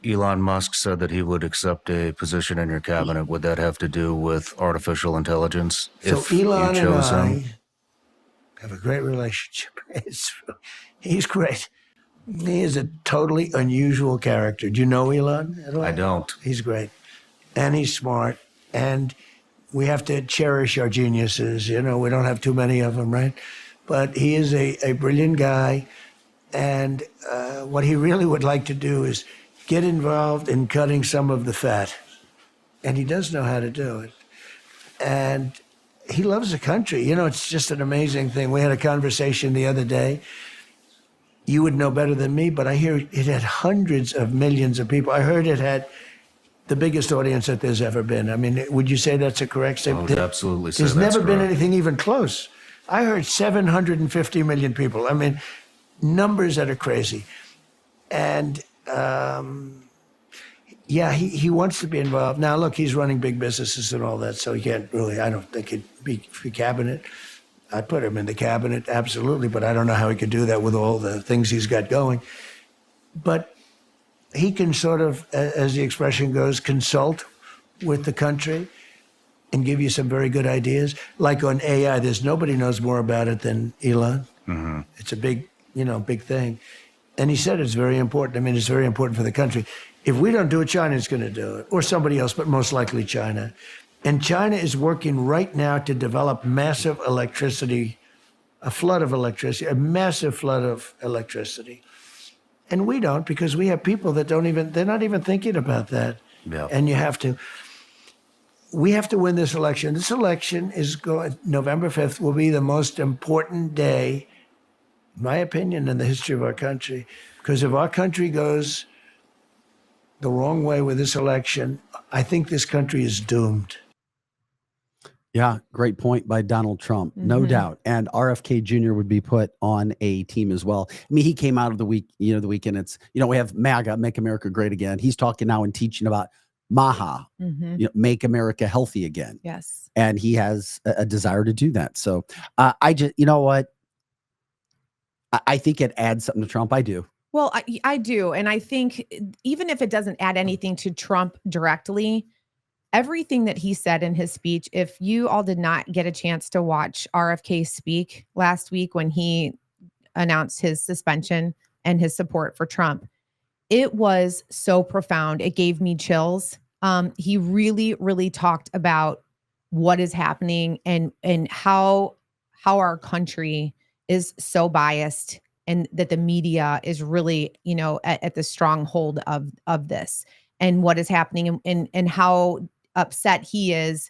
E: Elon Musk said that he would accept a position in your cabinet. Would that have to do with artificial intelligence?
F: So
E: if
F: Elon
E: you chose
F: and I
E: him?
F: have a great relationship. He's great. He is a totally unusual character. Do you know Elon at all?
E: I don't.
F: He's great. And he's smart. And we have to cherish our geniuses. You know, we don't have too many of them, right? But he is a brilliant guy. And what he really would like to do is get involved in cutting some of the fat. And he does know how to do it. And he loves the country. You know, it's just an amazing thing. We had a conversation the other day. You would know better than me, but I hear it had hundreds of millions of people. I heard it had the biggest audience that there's ever been. I mean, would you say that's a correct
E: I would
F: statement?
E: absolutely say
F: There's
E: that's
F: never been
E: correct.
F: anything even close. I heard 750 million people. I mean, numbers that are crazy. And yeah, he wants to be involved. Now, look, he's running big businesses and all that, so he can't really, I don't think he'd be for cabinet. I'd put him in the cabinet, absolutely, but I don't know how he could do that with all the things he's got going. But he can sort of, as the expression goes, consult with the country and give you some very good ideas. Like on AI, there's nobody knows more about it than Elon.
E: Mm-hmm.
F: It's a big, big thing. And he said it's very important. I mean, it's very important for the country. If we don't do it, China's going to do it, or somebody else, but most likely China. And China is working right now to develop massive electricity, a flood of electricity, a massive flood of electricity. And we don't, because we have people that they're not even thinking about that.
E: Yeah.
F: And we have to win this election. This election November 5th will be the most important day, in my opinion, in the history of our country. Because if our country goes the wrong way with this election, I think this country is doomed.
B: Yeah, great point by Donald Trump, no doubt. And RFK Jr. would be put on a team as well. I mean, he came out of the weekend. It's, we have MAGA, Make America Great Again. He's talking now and teaching about MAHA, Make America Healthy Again.
A: Yes.
B: And he has a desire to do that. So I just, you know what? I think it adds something to Trump. I do.
A: Well, I do. And I think even if it doesn't add anything to Trump directly, everything that he said in his speech, if you all did not get a chance to watch RFK speak last week when he announced his suspension and his support for Trump, it was so profound. It gave me chills. He really, really talked about what is happening and how our country is so biased, and that the media is really, at the stronghold of this, and what is happening, and how upset he is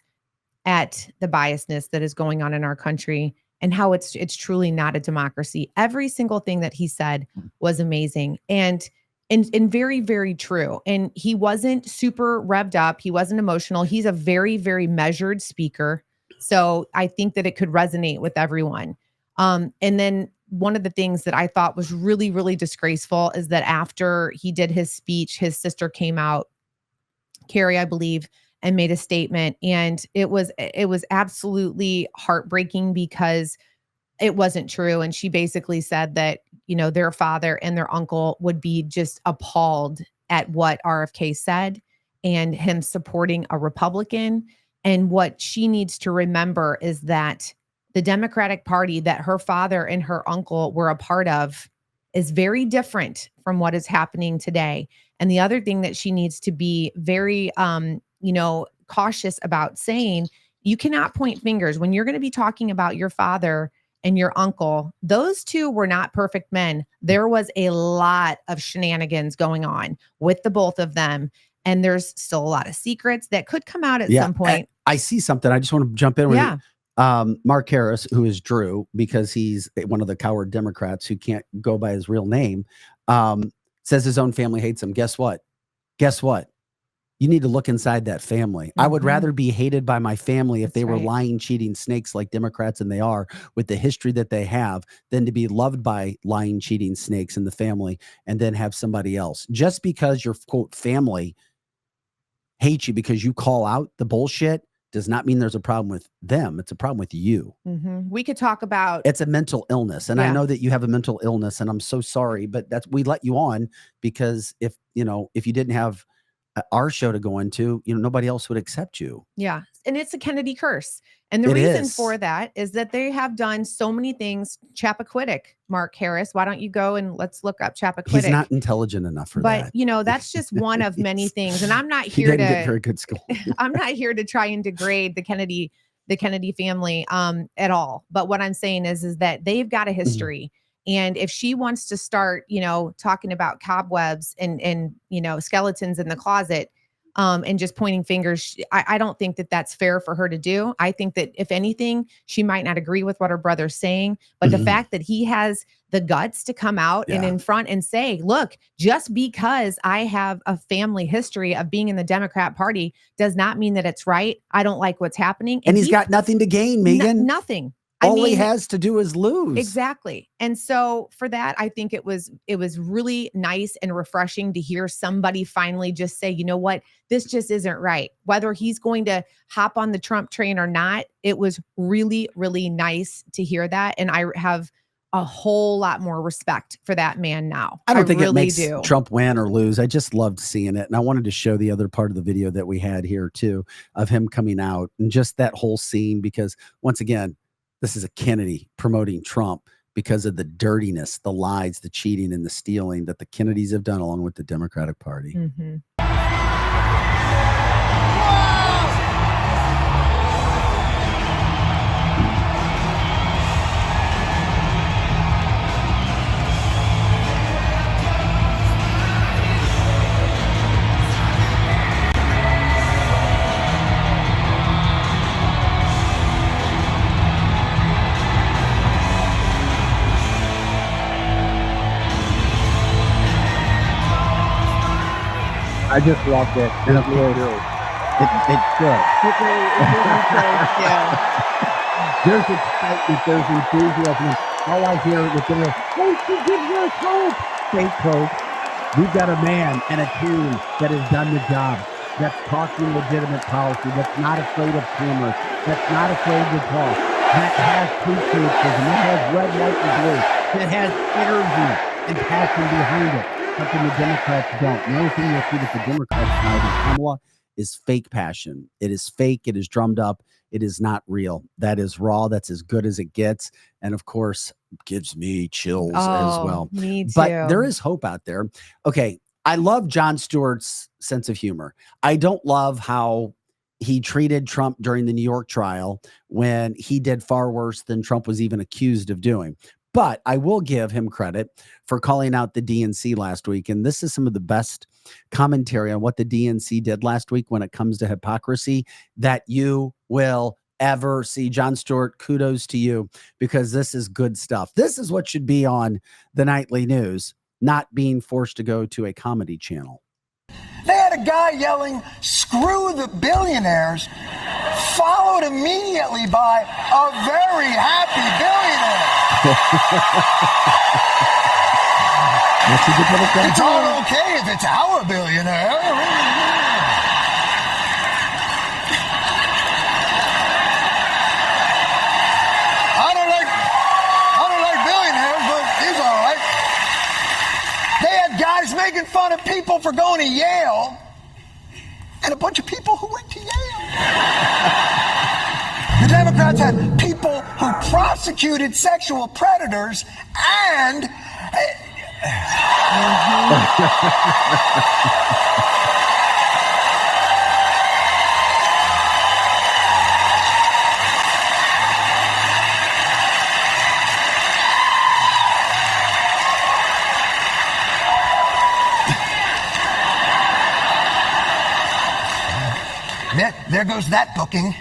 A: at the biasness that is going on in our country, and how it's truly not a democracy. Every single thing that he said was amazing and very, very true. And he wasn't super revved up. He wasn't emotional. He's a very, very measured speaker. So I think that it could resonate with everyone. And then one of the things that I thought was really, really disgraceful is that after he did his speech, his sister came out, Carrie, I believe, and made a statement. And it was absolutely heartbreaking because it wasn't true. And she basically said that, their father and their uncle would be just appalled at what RFK said and him supporting a Republican. And what she needs to remember is that the Democratic Party that her father and her uncle were a part of is very different from what is happening today. And the other thing that she needs to be very, cautious about saying, you cannot point fingers when you're going to be talking about your father and your uncle. Those two were not perfect men. There was a lot of shenanigans going on with the both of them. And there's still a lot of secrets that could come out at some point.
B: I see something. I just want to jump in with
A: Yeah.
B: Mark Harris, who is Drew, because he's one of the coward Democrats who can't go by his real name, says his own family hates him. Guess what? You need to look inside that family. I would rather be hated by my family if they were lying, cheating snakes like Democrats, and they are, with the history that they have, than to be loved by lying, cheating snakes in the family and then have somebody else. Just because your quote family hates you because you call out the bullshit does not mean there's a problem with them. It's a problem with you.
A: We could talk about
B: it's a mental illness. And I know that you have a mental illness, and I'm so sorry, but we let you on because if you didn't have our show to go into, nobody else would accept you. Yeah.
A: And it's a Kennedy curse. And the reason for that is that they have done so many things. Chappaquiddick, Mark Harris. Why don't you go and let's look up Chappaquiddick?
B: He's not intelligent enough for that.
A: But, that's just one of many things. And I'm not here
B: he didn't get very good school.
A: I'm not here to try and degrade the Kennedy family at all. But what I'm saying is that they've got a history. And if she wants to start, talking about cobwebs and skeletons in the closet, and just pointing fingers, I don't think that that's fair for her to do. I think that if anything, she might not agree with what her brother's saying, but the fact that he has the guts to come out and in front and say, look, just because I have a family history of being in the Democrat Party does not mean that it's right. I don't like what's happening.
B: And he's got nothing to gain, Megan.
A: Nothing.
B: All he has to do is lose.
A: Exactly. And so for that, I think it was really nice and refreshing to hear somebody finally just say, you know what, this just isn't right. Whether he's going to hop on the Trump train or not, it was really, really nice to hear that. And I have a whole lot more respect for that man now.
B: I don't think it makes Trump win or lose. I just loved seeing it. And I wanted to show the other part of the video that we had here too, of him coming out and just that whole scene, because once again, this is a Kennedy promoting Trump because of the dirtiness, the lies, the cheating, and the stealing that the Kennedys have done along with the Democratic Party. I just loved it. And of course, it's good. There's excitement, there's enthusiasm. All I hear within it, she gives us hope. Fake hope. We've got a man and a team that has done the job, that's talking legitimate policy, that's not afraid of cameras, that's not afraid to talk, that has patriotism, that has red, white, and blue, that has energy and passion behind it. Something the Democrats don't. The only thing you'll see with the Democrats now is Kamala is fake passion. It is fake. It is drummed up. It is not real. That is raw. That's as good as it gets. And of course, gives me chills as well.
A: Me too.
B: But there is hope out there. Okay. I love Jon Stewart's sense of humor. I don't love how he treated Trump during the New York trial when he did far worse than Trump was even accused of doing. But I will give him credit for calling out the DNC last week. And this is some of the best commentary on what the DNC did last week when it comes to hypocrisy that you will ever see. Jon Stewart, kudos to you, because this is good stuff. This is what should be on the nightly news, not being forced to go to a comedy channel.
G: They had a guy yelling, "Screw the billionaires," followed immediately by a very happy billionaire. It's all okay if it's our billionaire. I don't like billionaires, but he's all right. They had guys making fun of people for going to Yale, and a bunch of people who went to Yale. The Democrats had people who prosecuted sexual predators and There goes that booking.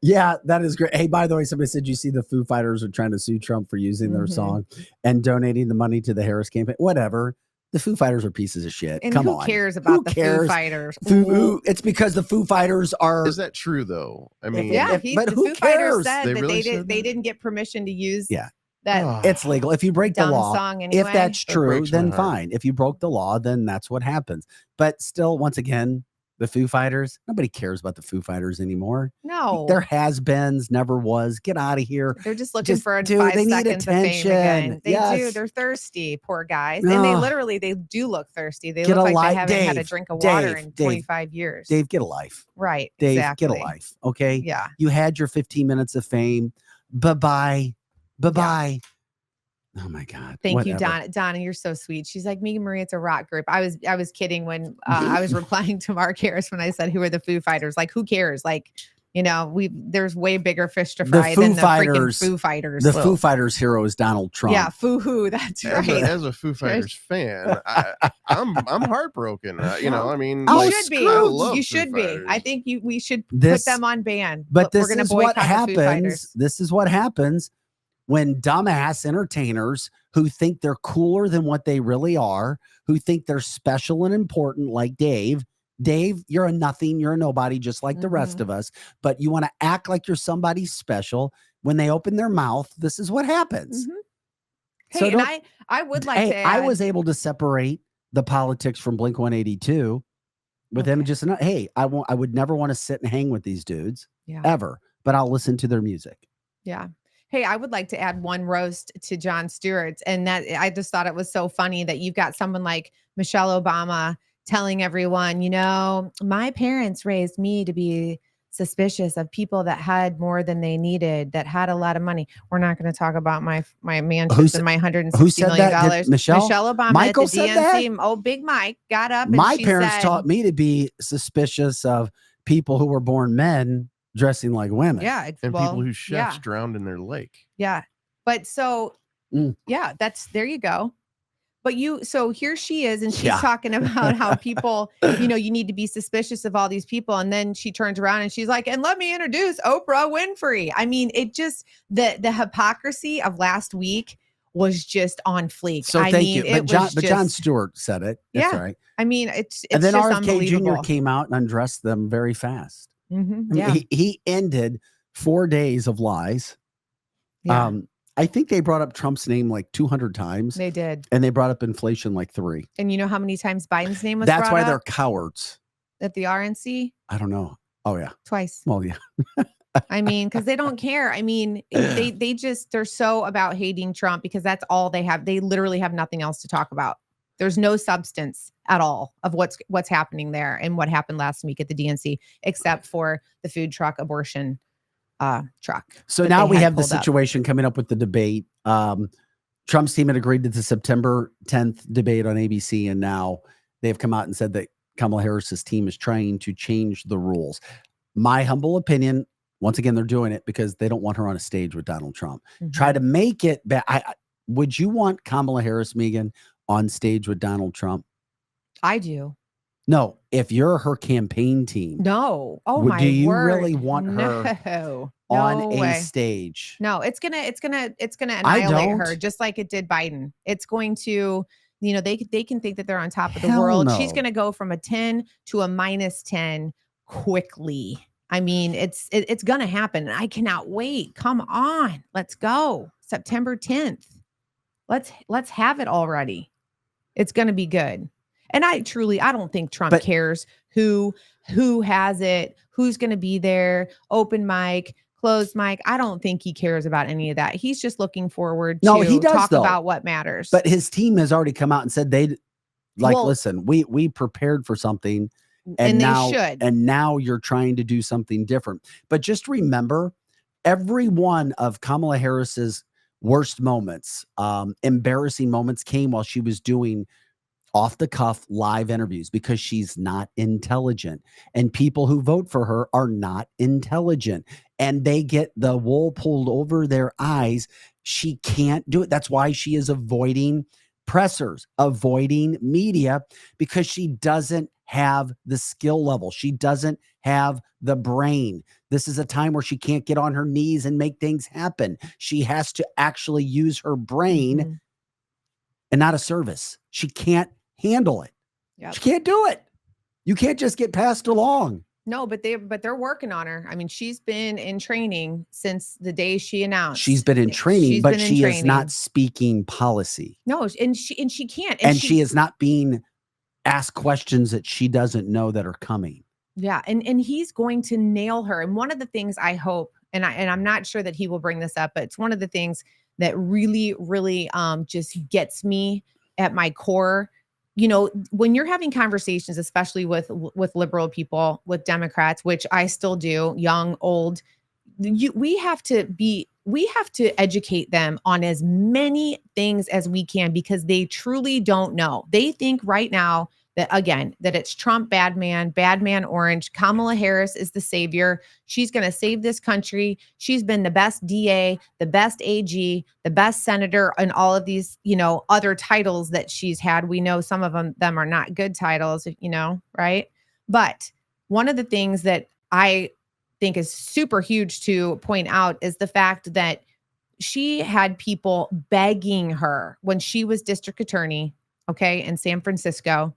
B: Yeah, that is great. Hey, by the way, somebody said you see the Foo Fighters are trying to sue Trump for using their song and donating the money to the Harris campaign. Whatever. The Foo Fighters are pieces of shit.
A: And
B: Come
A: who
B: on.
A: cares about the Foo Fighters?
B: It's because the Foo Fighters are.
D: Is that true though? I mean,
A: Yeah,
B: but
A: the
B: who
A: Foo Fighters
B: cares?
A: said
D: They
A: that
D: really said
A: they
D: that?
A: didn't get permission to use
B: Yeah.
A: that
B: It's legal. If you break the
A: dumb
B: law,
A: song anyway.
B: if that's
D: That
B: true,
D: breaks my
B: then
D: heart.
B: fine. If you broke the law, then that's what happens. But still, once again, the Foo Fighters, nobody cares about the Foo Fighters anymore.
A: No.
B: They're has-beens, never was. Get out of here.
A: They're just looking for
B: dude,
A: 5
B: they need
A: seconds of fame
B: attention.
A: again. They do.
B: Yes.
A: They're thirsty, poor guys. And they
B: Ugh.
A: literally, they do look thirsty. They
B: Get
A: look
B: a
A: like they
B: life.
A: haven't had a
B: Dave,
A: drink of water
B: Dave,
A: in
B: Dave,
A: 25 years.
B: Dave, get a life.
A: Right.
B: Dave,
A: exactly.
B: get a life. Okay.
A: Yeah.
B: You had your 15 minutes of fame. Bye-bye. Bye-bye. Oh my God.
A: Thank you,
B: Whatever.
A: Donna. You're so sweet. She's like, Megan Marie, it's a rock group. I was kidding when I was replying to Mark Harris when I said, who are the Foo Fighters? Like, who cares? Like, there's way bigger fish to fry than the freaking Foo Fighters.
B: The Foo Fighters hero is Donald Trump.
A: Yeah, Foo-hoo. That's right.
D: As a Foo Fighters fan, I'm heartbroken. I mean,
A: You
B: Oh,
A: should be.
D: I love
A: You
D: Foo
A: should be.
D: Fighters.
A: I think we should put
B: This-
A: them on ban.
B: But
A: we're
B: this
A: gonna
B: is what
A: boycott the Foo
B: happens.
A: Fighters.
B: This is what happens when dumbass entertainers who think they're cooler than what they really are, who think they're special and important, like Dave. Dave, you're a nothing, you're a nobody, just like the rest of us. But you want to act like you're somebody special. When they open their mouth, this is what happens.
A: Hey,
B: So
A: and
B: don't-
A: I would like
B: Hey,
A: to
B: I
A: add,
B: was able to separate the politics from Blink 182 with them. Just hey, I would never want to sit and hang with these dudes ever, but I'll listen to their music.
A: Yeah. Hey, I would like to add one roast to Jon Stewart. And that I just thought it was so funny that you've got someone like Michelle Obama telling everyone, my parents raised me to be suspicious of people that had more than they needed, that had a lot of money. We're not going to talk about my mansions and my $160 million.
B: Did Michelle
A: Obama
B: Michael
A: at the
B: said
A: DNC.
B: that?
A: Oh, Big Mike got up. And
B: My
A: she
B: parents
A: said,
B: taught me to be suspicious of people who were born men dressing like women.
A: Yeah.
D: and
A: well,
D: people whose chefs
A: yeah.
D: drowned in their lake.
A: Yeah. But so,
B: Mm.
A: there you go. But so here she is, and she's
B: Yeah.
A: talking about how people, you need to be suspicious of all these people. And then she turns around and she's like, and let me introduce Oprah Winfrey. I mean, it just, the hypocrisy of last week was just on fleek.
B: So
A: I
B: thank
A: mean,
B: you.
A: it
B: But
A: was
B: Jon Stewart said it. That's
A: Yeah.
B: right.
A: I mean, it's
B: And then
A: just
B: RFK
A: unbelievable.
B: Jr. came out and undressed them very fast.
A: Mhm.
B: I mean,
A: Yeah.
B: he ended 4 days of lies.
A: Yeah.
B: I think they brought up Trump's name like 200 times.
A: They did.
B: And they brought up inflation like 3.
A: And you know how many times Biden's name was
B: That's
A: brought
B: why
A: up
B: they're cowards.
A: at the RNC?
B: I don't know. Oh, yeah.
A: Twice.
B: Well, yeah.
A: I mean, because they don't care. I mean, they're so about hating Trump because that's all they have. They literally have nothing else to talk about. There's no substance at all of what's happening there and what happened last week at the DNC, except for the food truck abortion truck.
B: So
A: that
B: now
A: they
B: we
A: had
B: have the
A: pulled up.
B: situation coming up with the debate. Trump's team had agreed to the September 10th debate on ABC, and now they've come out and said that Kamala Harris's team is trying to change the rules. My humble opinion, once again, they're doing it because they don't want her on a stage with Donald Trump.
A: Mhm.
B: Try to make it would you want Kamala Harris, Megan, on stage with Donald Trump?
A: I do.
B: No, if you're her campaign team,
A: No. Oh
B: Would-
A: my
B: do you
A: word.
B: really want her
A: No.
B: on
A: No
B: a
A: way.
B: stage.
A: No, it's gonna annihilate her
B: don't.
A: just like it did Biden. It's going to, they can think that they're on top of the
B: Hell
A: world. She's
B: no.
A: gonna go from a 10 to a -10 quickly. I mean, it's gonna happen. I cannot wait. Come on, let's go. September 10th. Let's have it already. It's gonna be good. And I don't think Trump
B: But-
A: cares who has it, who's gonna be there, open mic, closed mic. I don't think he cares about any of that. He's just looking forward
B: No,
A: to
B: he does,
A: talk
B: though.
A: about what matters.
B: But his team has already come out and said
A: Well-
B: listen, we prepared for something,
A: and
B: now
A: they should.
B: and now you're trying to do something different. But just remember, every one of Kamala Harris's worst moments, embarrassing moments came while she was doing off the cuff live interviews because she's not intelligent, and people who vote for her are not intelligent, and they get the wool pulled over their eyes. She can't do it. That's why she is avoiding pressers, avoiding media, because she doesn't have the skill level. She doesn't have the brain. This is a time where she can't get on her knees and make things happen. She has to actually use her brain and not a service. She can't handle it.
A: Yep.
B: She can't do it. You can't just get passed along.
A: No, but they're working on her. I mean, she's been in training since the day she announced.
B: She's been in training, but she is
A: training.
B: not speaking policy.
A: No, and she can't.
B: And she is not being asked questions that she doesn't know that are coming.
A: Yeah, and he's going to nail her. And one of the things I hope, and I'm not sure that he will bring this up, but it's one of the things that really, really just gets me at my core. You know, when you're having conversations, especially with liberal people, with Democrats, which I still do, young, old, we have to educate them on as many things as we can, because they truly don't know. They think right now that, again, that it's Trump, bad man orange. Kamala Harris is the savior. She's going to save this country. She's been the best DA, the best AG, the best senator, and all of these, other titles that she's had. We know some of them are not good titles, right? But one of the things that I think is super huge to point out is the fact that she had people begging her when she was district attorney, in San Francisco,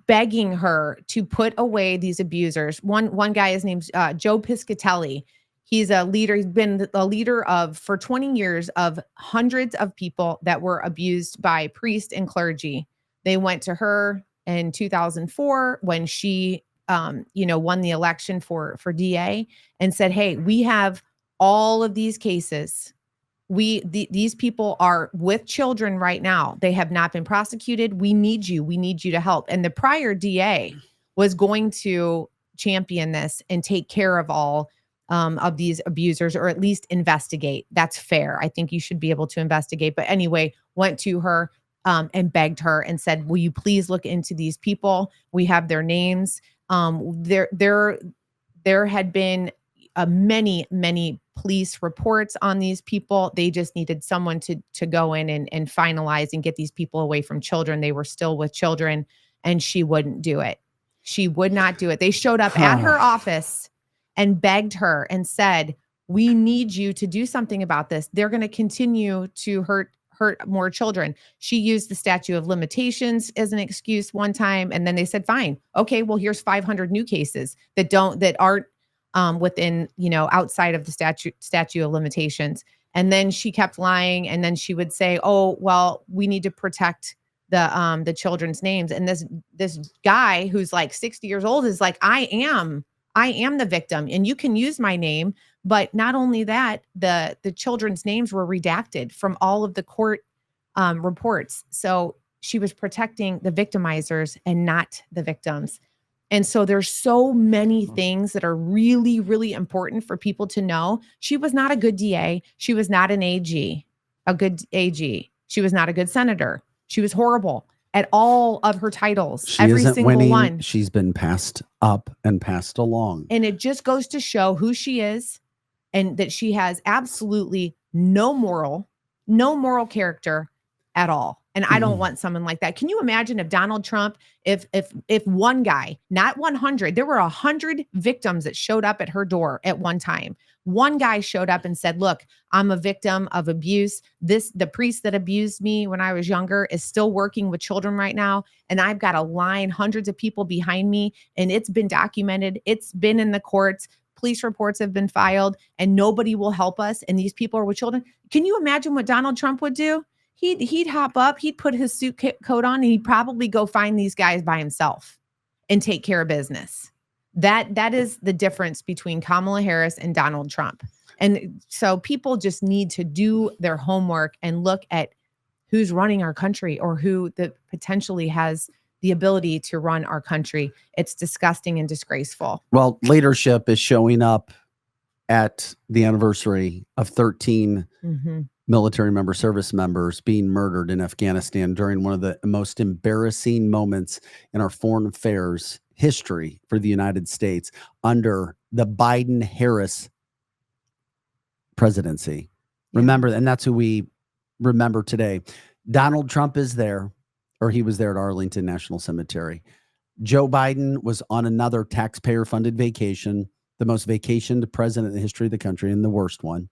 A: begging her to put away these abusers. One guy is named Joe Piscatelli. He's a leader. He's been the leader for 20 years of hundreds of people that were abused by priests and clergy. They went to her in 2004 when she, won the election for DA, and said, "Hey, we have all of these cases. These people are with children right now. They have not been prosecuted. We need you. We need you to help." And the prior DA was going to champion this and take care of all of these abusers, or at least investigate. That's fair. I think you should be able to investigate. But anyway, went to her and begged her and said, "Will you please look into these people? We have their names." There had been many police reports on these people. They just needed someone to go in and finalize and get these people away from children. They were still with children, and she wouldn't do it. She would not do it. They showed up at her office and begged her and said, "We need you to do something about this. They're going to continue to hurt more children." She used the statute of limitations as an excuse one time, and then they said, "Fine, okay, well, here's 500 new cases that aren't within, outside of the statute of limitations." And then she kept lying. And then she would say, "Oh, well, we need to protect the children's names." And this guy who's like 60 years old is like, I am the victim, and you can use my name." But not only that, the children's names were redacted from all of the court reports. So she was protecting the victimizers and not the victims. And so there's so many things that are really, really important for people to know. She was not a good DA. She was not a good AG. She was not a good senator. She was horrible at all of her titles. Every single
B: winning.
A: one.
B: She's been passed up and passed along.
A: And it just goes to show who she is, and that she has absolutely no moral character at all. And I don't want someone like that. Can you imagine if Donald Trump, if one guy, not 100, there were 100 victims that showed up at her door at one time. One guy showed up and said, "Look, I'm a victim of abuse. The priest that abused me when I was younger is still working with children right now. And I've got a line, hundreds of people behind me, and it's been documented. It's been in the courts. Police reports have been filed, and nobody will help us. And these people are with children." Can you imagine what Donald Trump would do? He'd hop up, he'd put his suit coat on, and he'd probably go find these guys by himself and take care of business. That is the difference between Kamala Harris and Donald Trump. And so people just need to do their homework and look at who's running our country, or who potentially has the ability to run our country. It's disgusting and disgraceful.
B: Well, leadership is showing up at the anniversary of 13
A: Mm-hmm.
B: military service members being murdered in Afghanistan during one of the most embarrassing moments in our foreign affairs history for the United States under the Biden-Harris presidency.
A: Yeah.
B: Remember, and that's who we remember today. Donald Trump is there, or he was there at Arlington National Cemetery. Joe Biden was on another taxpayer-funded vacation, the most vacationed president in the history of the country, and the worst one,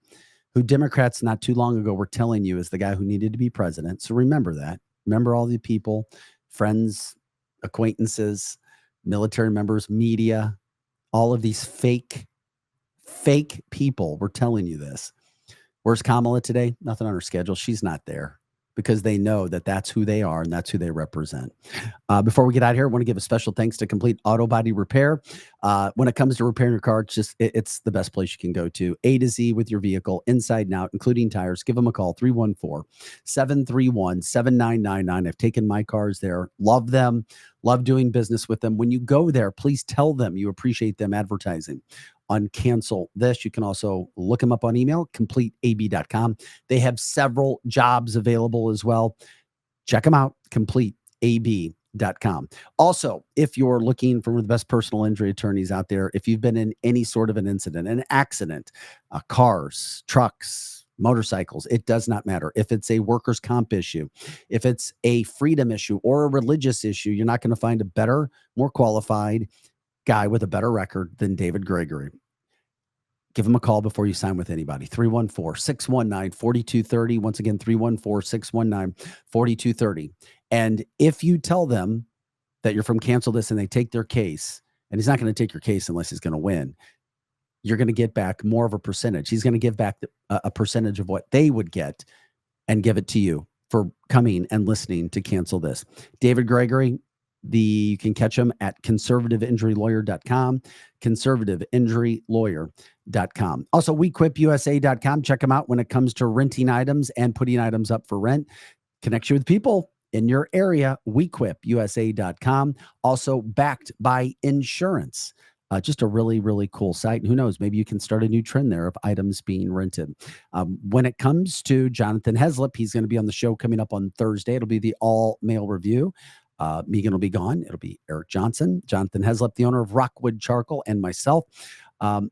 B: who Democrats not too long ago were telling you is the guy who needed to be president. So remember that. Remember all the people, friends, acquaintances, military members, media, all of these fake people were telling you this. Where's Kamala today? Nothing on her schedule. She's not there because they know that that's who they are and that's who they represent. Before we get out of here, I want to give a special thanks to Complete Auto Body Repair. When it comes to repairing your car, it's the best place you can go to. A to Z with your vehicle, inside and out, including tires. Give them a call, 314-731-7999. I've taken my cars there. Love them. Love doing business with them. When you go there, please tell them you appreciate them advertising on Cancel This. You can also look them up on email, completeab.com. They have several jobs available as well. Check them out, completeab.com. Also, if you're looking for one of the best personal injury attorneys out there, if you've been in any sort of an incident, an accident, cars, trucks, motorcycles, it does not matter. If it's a workers' comp issue, if it's a freedom issue or a religious issue, you're not going to find a better, more qualified guy with a better record than David Gregory. Give him a call before you sign with anybody. 314-619-4230. Once again, 314-619-4230. And if you tell them that you're from Cancel This and they take their case, and he's not going to take your case unless he's going to win, you're going to get back more of a percentage. He's going to give back a percentage of what they would get and give it to you for coming and listening to Cancel This. David Gregory, you can catch him at conservativeinjurylawyer.com, conservativeinjurylawyer.com. Also, wequipusa.com. Check them out when it comes to renting items and putting items up for rent. Connect you with people in your area, wequipusa.com. Also backed by insurance. Just a really, really cool site. And who knows, maybe you can start a new trend there of items being rented. When it comes to Jonathan Heslop, he's going to be on the show coming up on Thursday. It'll be the all-male review. Megan will be gone. It'll be Eric Johnson, Jonathan Heslop, the owner of Rockwood Charcoal, and myself.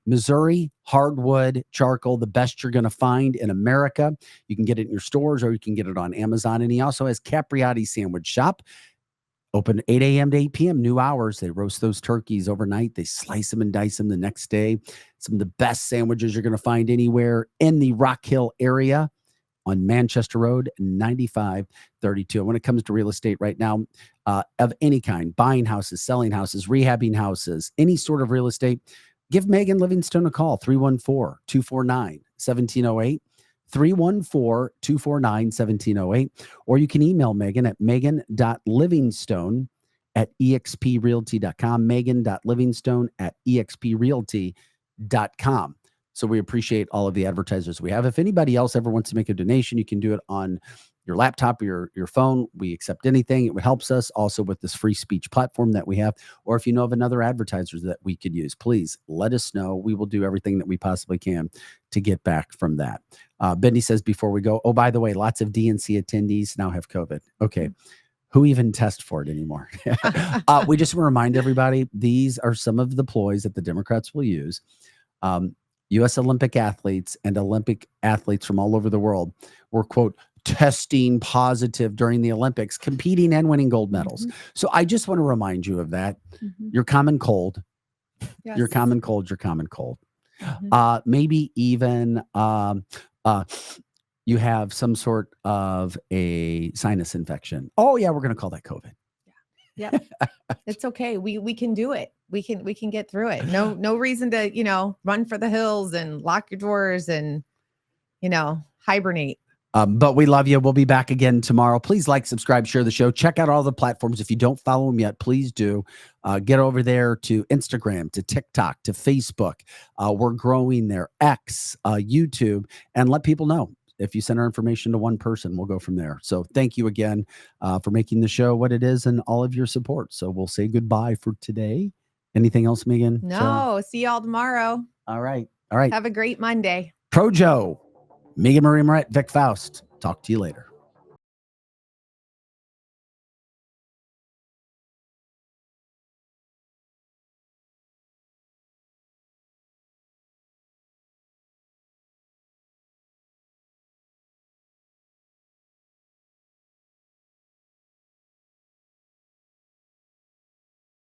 B: Missouri hardwood charcoal, the best you're going to find in America. You can get it in your stores or you can get it on Amazon. And he also has Capriati Sandwich Shop. Open 8 a.m. to 8 p.m., new hours. They roast those turkeys overnight. They slice them and dice them the next day. Some of the best sandwiches you're going to find anywhere in the Rock Hill area on Manchester Road, 9532. When it comes to real estate right now, of any kind, buying houses, selling houses, rehabbing houses, any sort of real estate, give Megan Livingstone a call, 314-249-1708. 314-249-1708, or you can email Megan at megan.livingstone@exprealty.com, megan.livingstone@exprealty.com. So we appreciate all of the advertisers we have. If anybody else ever wants to make a donation, you can do it on your laptop or your phone. We accept anything. It helps us also with this free speech platform that we have. Or if you know of another advertiser that we could use, please let us know. We will do everything that we possibly can to get back from that. Bendy says before we go, oh, by the way, lots of DNC attendees now have COVID. Okay. Who even test for it anymore? We just want to remind everybody, these are some of the ploys that the Democrats will use. U.S. Olympic athletes and Olympic athletes from all over the world were, quote, testing positive during the Olympics, competing and winning gold medals. Mm-hmm. So I just want to remind you of that. Mm-hmm. Your common cold, yes. Your common cold. Mm-hmm. Maybe even you have some sort of a sinus infection. Oh yeah, we're going to call that COVID.
A: Yeah. It's okay. We can do it. We can get through it. No reason to, run for the hills and lock your doors and, hibernate.
B: But we love you. We'll be back again tomorrow. Please like, subscribe, share the show. Check out all the platforms. If you don't follow them yet, please do. Get over there to Instagram, to TikTok, to Facebook. We're growing there. X, YouTube, and let people know. If you send our information to one person, we'll go from there. So thank you again for making the show what it is and all of your support. So we'll say goodbye for today. Anything else, Megan?
A: No. See y'all tomorrow.
B: All right. All right.
A: Have a great Monday.
B: Pro Joe, Megan Marie Moret, Vic Faust. Talk to you later.